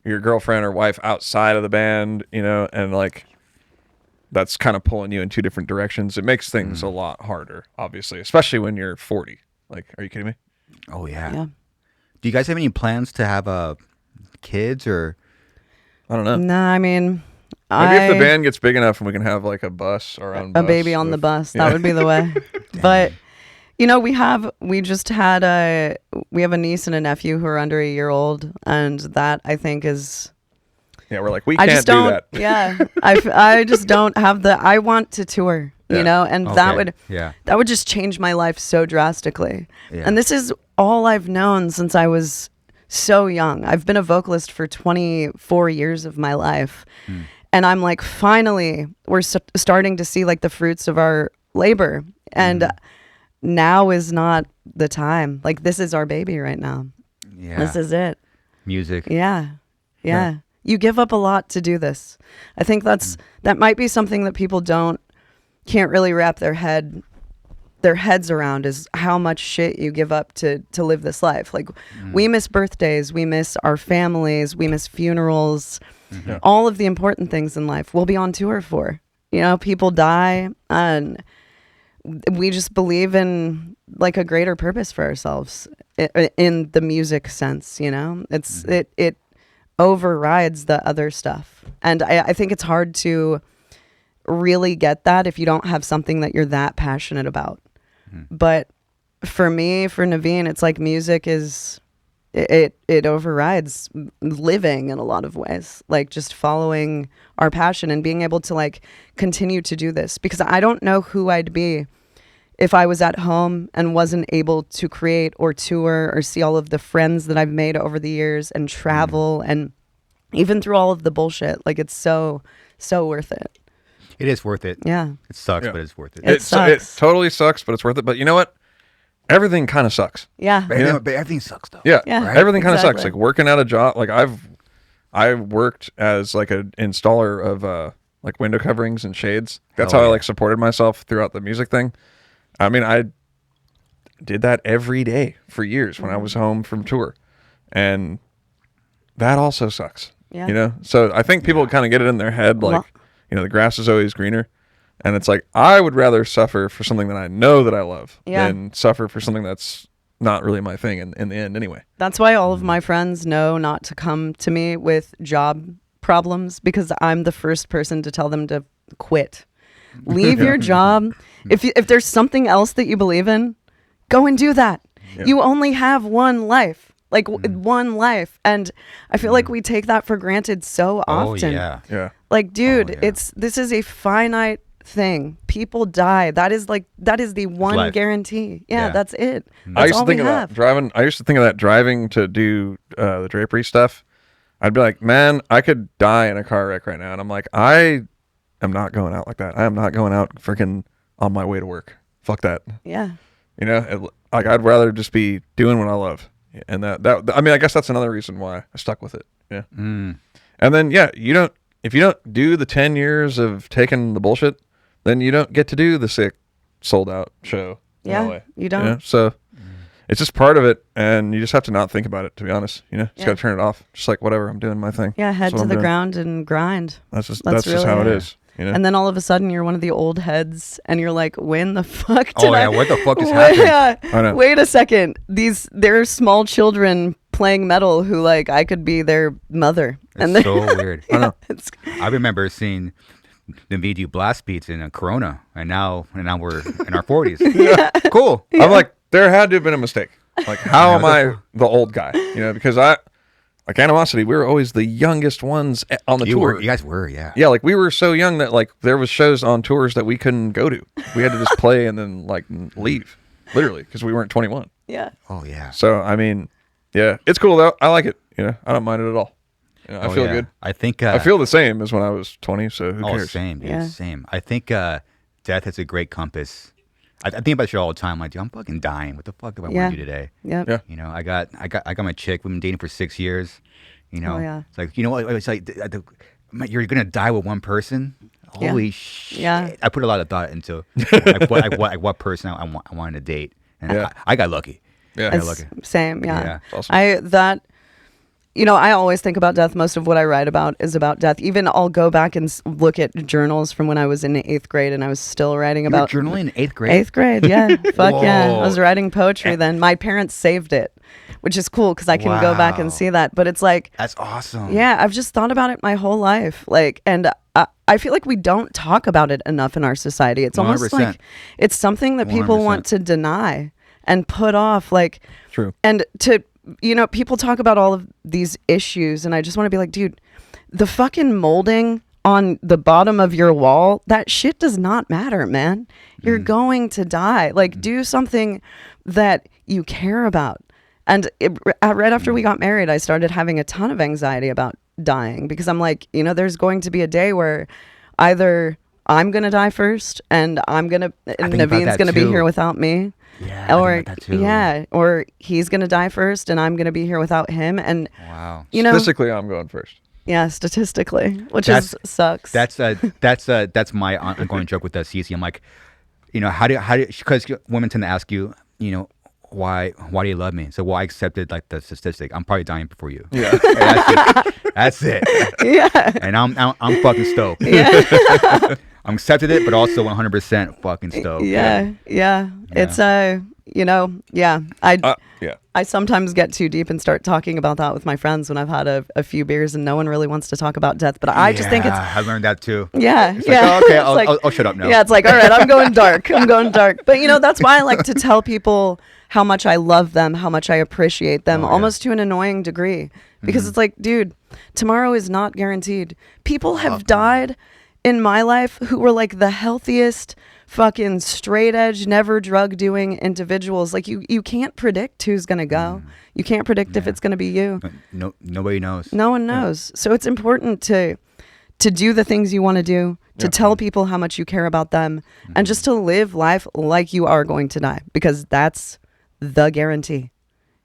your girlfriend or wife outside of the band, and like that's kind of pulling you in two different directions. It makes things a lot harder, obviously, especially when you're 40. Like, are you kidding me? Oh yeah. Yeah. Do you guys have any plans to have kids or? I don't know. No, I mean, Maybe if the band gets big enough and we can have like a bus, our own a bus baby on the bus, that would be the way. But we have a niece and a nephew who are under a year old, and that I think is. Yeah, we're like, we can't do that. Yeah, I just don't have I want to tour, and Okay. that would just change my life so drastically. Yeah. And this is all I've known since I was so young. I've been a vocalist for 24 years of my life. And I'm like, finally, we're starting to see like the fruits of our labor. And now is not the time. Like, this is our baby right now. Yeah. This is it. Music. Yeah. You give up a lot to do this. I think that might be something that people can't really wrap their heads around, is how much shit you give up to live this life. Like, we miss birthdays, we miss our families, we miss funerals, all of the important things in life we'll be on tour for. People die, and we just believe in like a greater purpose for ourselves in the music sense. It overrides the other stuff, and I think it's hard to really get that if you don't have something that you're that passionate about. But for me, for Navene, it's like music is it overrides living in a lot of ways, like just following our passion and being able to like continue to do this, because I don't know who I'd be if I was at home and wasn't able to create or tour or see all of the friends that I've made over the years and travel and even through all of the bullshit. Like, it's so worth it. It is worth it. Yeah. It sucks, Yeah. but it's worth it. It sucks. It totally sucks, but it's worth it. But you know what? Everything kind of sucks. Yeah. But everything sucks though. Yeah. Yeah. Right? Everything kind of sucks. Exactly. Like working at a job. Like I worked as like an installer of like window coverings and shades. That's Oh, how I yeah. like supported myself throughout the music thing. I mean, I did that every day for years when I was home from tour, and that also sucks. Yeah. So I think people kind of get it in their head, like, Well- the grass is always greener. And it's like, I would rather suffer for something that I know that I love than suffer for something that's not really my thing in the end anyway. That's why all of my friends know not to come to me with job problems, because I'm the first person to tell them to quit. Leave your job. If there's something else that you believe in, go and do that. Yeah. You only have one life. Like one life. And I feel like we take that for granted so often. Oh yeah. Yeah. Like, dude, yeah. this is a finite thing. People die. that is the one life. guarantee. Yeah, Yeah. that's it. I That's used to all we think of have. that driving. I used to think of that driving to do the drapery stuff. I'd be like, man, I could die in a car wreck right now. And I'm like, I am not going out like that. I am not going out freaking on my way to work. Fuck that. Yeah. Like I'd rather just be doing what I love. And that I mean, I guess that's another reason why I stuck with it. Yeah. Mm. And then if you don't do the 10 years of taking the bullshit, then you don't get to do the sick sold out show. in Yeah, LA, you don't. So it's just part of it, and you just have to not think about it, to be honest. Just Yeah. got to turn it off. Just like, whatever, I'm doing my thing. Yeah, head That's what to I'm the doing. ground and grind. That's just That's just how it really- is. And then all of a sudden you're one of the old heads and you're like, when the fuck did Oh, yeah, what the fuck is happening? I know. Wait a second. There are small children playing metal who like I could be their mother. It's so weird. I know. It's, I remember seeing the do blast beats in a Corona, and now we're in our 40s. yeah. Cool. I'm like, there had to have been a mistake. Like, how am I the old guy? Because Like Animosity, we were always the youngest ones on the tour. You guys were, yeah. Yeah, like we were so young that like there was shows on tours that we couldn't go to. We had to just play and then like leave, literally, because we weren't 21. Yeah. Oh yeah. So I mean, yeah, it's cool though. I like it. I don't mind it at all. I feel good. I think I feel the same as when I was 20. So who cares? Same, dude. Yeah. Same. I think death has a great compass. I think about shit all the time. Like, dude, I'm fucking dying. What the fuck do I want to do today? Yep. Yeah. I got my chick. We've been dating for 6 years. Oh, yeah. It's like, it's like you're gonna die with one person. Yeah. Holy shit! Yeah. I put a lot of thought into what person I wanted to date, and I got lucky. Yeah. I got lucky. Same. Yeah. Yeah. Awesome. I always think about death. Most of what I write about is about death. Even I'll go back and look at journals from when I was in 8th grade and I was still writing about journaling in 8th grade. 8th grade, yeah. Fuck yeah. Whoa. I was writing poetry then. My parents saved it, which is cool because I can go back and see that. But it's like, that's awesome. yeah, I've just thought about it my whole life. Like, and I feel like we don't talk about it enough in our society. It's almost 100%. like it's something that people 100%. want to deny and put off. Like, True. And people talk about all of these issues, and I just want to be like, dude, the fucking molding on the bottom of your wall, that shit does not matter, man. You're going to die. Like, do something that you care about. And right after we got married, I started having a ton of anxiety about dying because I'm like, there's going to be a day where either I'm going to die first and Navene's going to be here without me. Yeah. Or he's going to die first and I'm going to be here without him. And, wow. Statistically, I'm going first. Yeah, statistically, which sucks. That's my ongoing joke with Cece. I'm like, how do because women tend to ask you, why do you love me? So, well, I accepted like the statistic. I'm probably dying before you. Yeah. That's it. Yeah. And I'm fucking stoked. Yeah. I'm accepted it, but also 100% fucking stoked. Yeah. It's I sometimes get too deep and start talking about that with my friends when I've had a few beers and no one really wants to talk about death. But I just think it's. I learned that too. Yeah. It's yeah. like, oh, okay, It's I'll shut up now. Yeah, it's like, all right, I'm going dark. But that's why I like to tell people how much I love them, how much I appreciate them, almost to an annoying degree. Because it's like, dude, tomorrow is not guaranteed. People have died in my life who were like the healthiest, fucking straight edge, never drug doing individuals. Like you can't predict who's gonna go. You can't predict if it's gonna be you. No, nobody knows. No one knows. So it's important to do the things you want to do, to tell people how much you care about them, and just to live life like you are going to die, because that's the guarantee.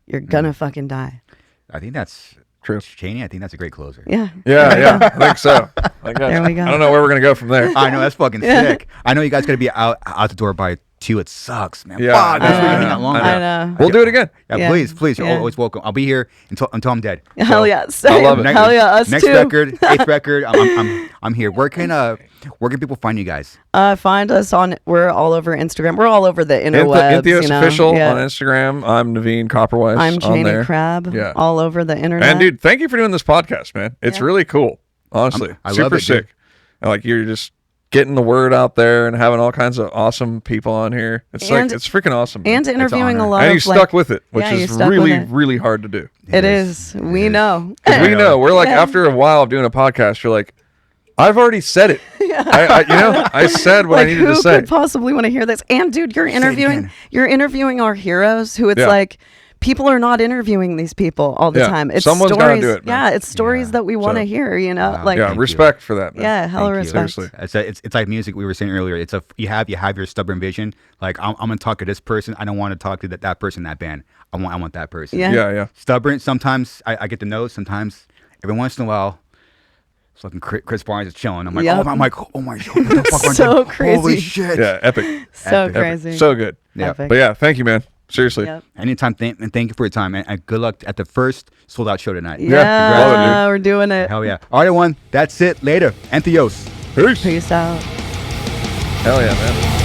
You're gonna fucking die. I think that's true. Chaney, I think that's a great closer. Yeah. Yeah. I think so. There we go. I don't know where we're gonna go from there. I know, that's fucking sick. I know you guys gotta be out the door by 2. It sucks, man. Yeah, Fuck, that's I really know. that long. I know. We'll do it again. Yeah, Yeah. please. You're Yeah. always welcome. I'll be here until I'm dead. Hell yeah. I love it. Hell yeah. Us Next too. record, 8th record. I'm here. Where can people find you guys? Find us we're all over Instagram. We're all over the interwebs. Entheos official Yeah. on Instagram. I'm Navene Copperweiss. I'm on Chaney there. Crab. Yeah. All over the internet. And dude, thank you for doing this podcast, man. It's really cool. Honestly, I super love it, sick. dude. And like you're just getting the word out there and having all kinds of awesome people on here. It's freaking awesome. Man. And interviewing a honor. lot And of you stuck with it, which yeah, you is stuck with really, it. really hard to do. It is. We know. Because we know we're like Yeah. after a while of doing a podcast, you're like, I've already said it. I said what I needed to say. Who could possibly want to hear this? And dude, you're again. interviewing our heroes who it's Yeah. like people are not interviewing these people all the Yeah. time. It's Someone's gotta stories. do it, man. Yeah, it's stories that we want to hear, Wow. like Yeah, Thank respect for that, man. yeah, hella Thank you. respect. Seriously. It's like music we were saying earlier. It's you have your stubborn vision. Like I'm gonna talk to this person. I don't want to talk to that person, that band. I want that person. Yeah. Yeah. Stubborn. Sometimes I get the no's. Sometimes every once in a while, fucking Chris Barnes is chilling. I'm like, Yep. oh my god, what the fuck am I So doing? Holy crazy. shit. Yeah, epic. So Epic. crazy. So good. Yeah. Epic. But yeah, thank you, man. Seriously. Yep. Anytime. Thank you for your time, and good luck at the first sold out show tonight. Yeah, love it, dude. we're doing it. Hell yeah. All right, everyone. That's it. Later. Entheos. Peace. Peace out. Hell yeah, man.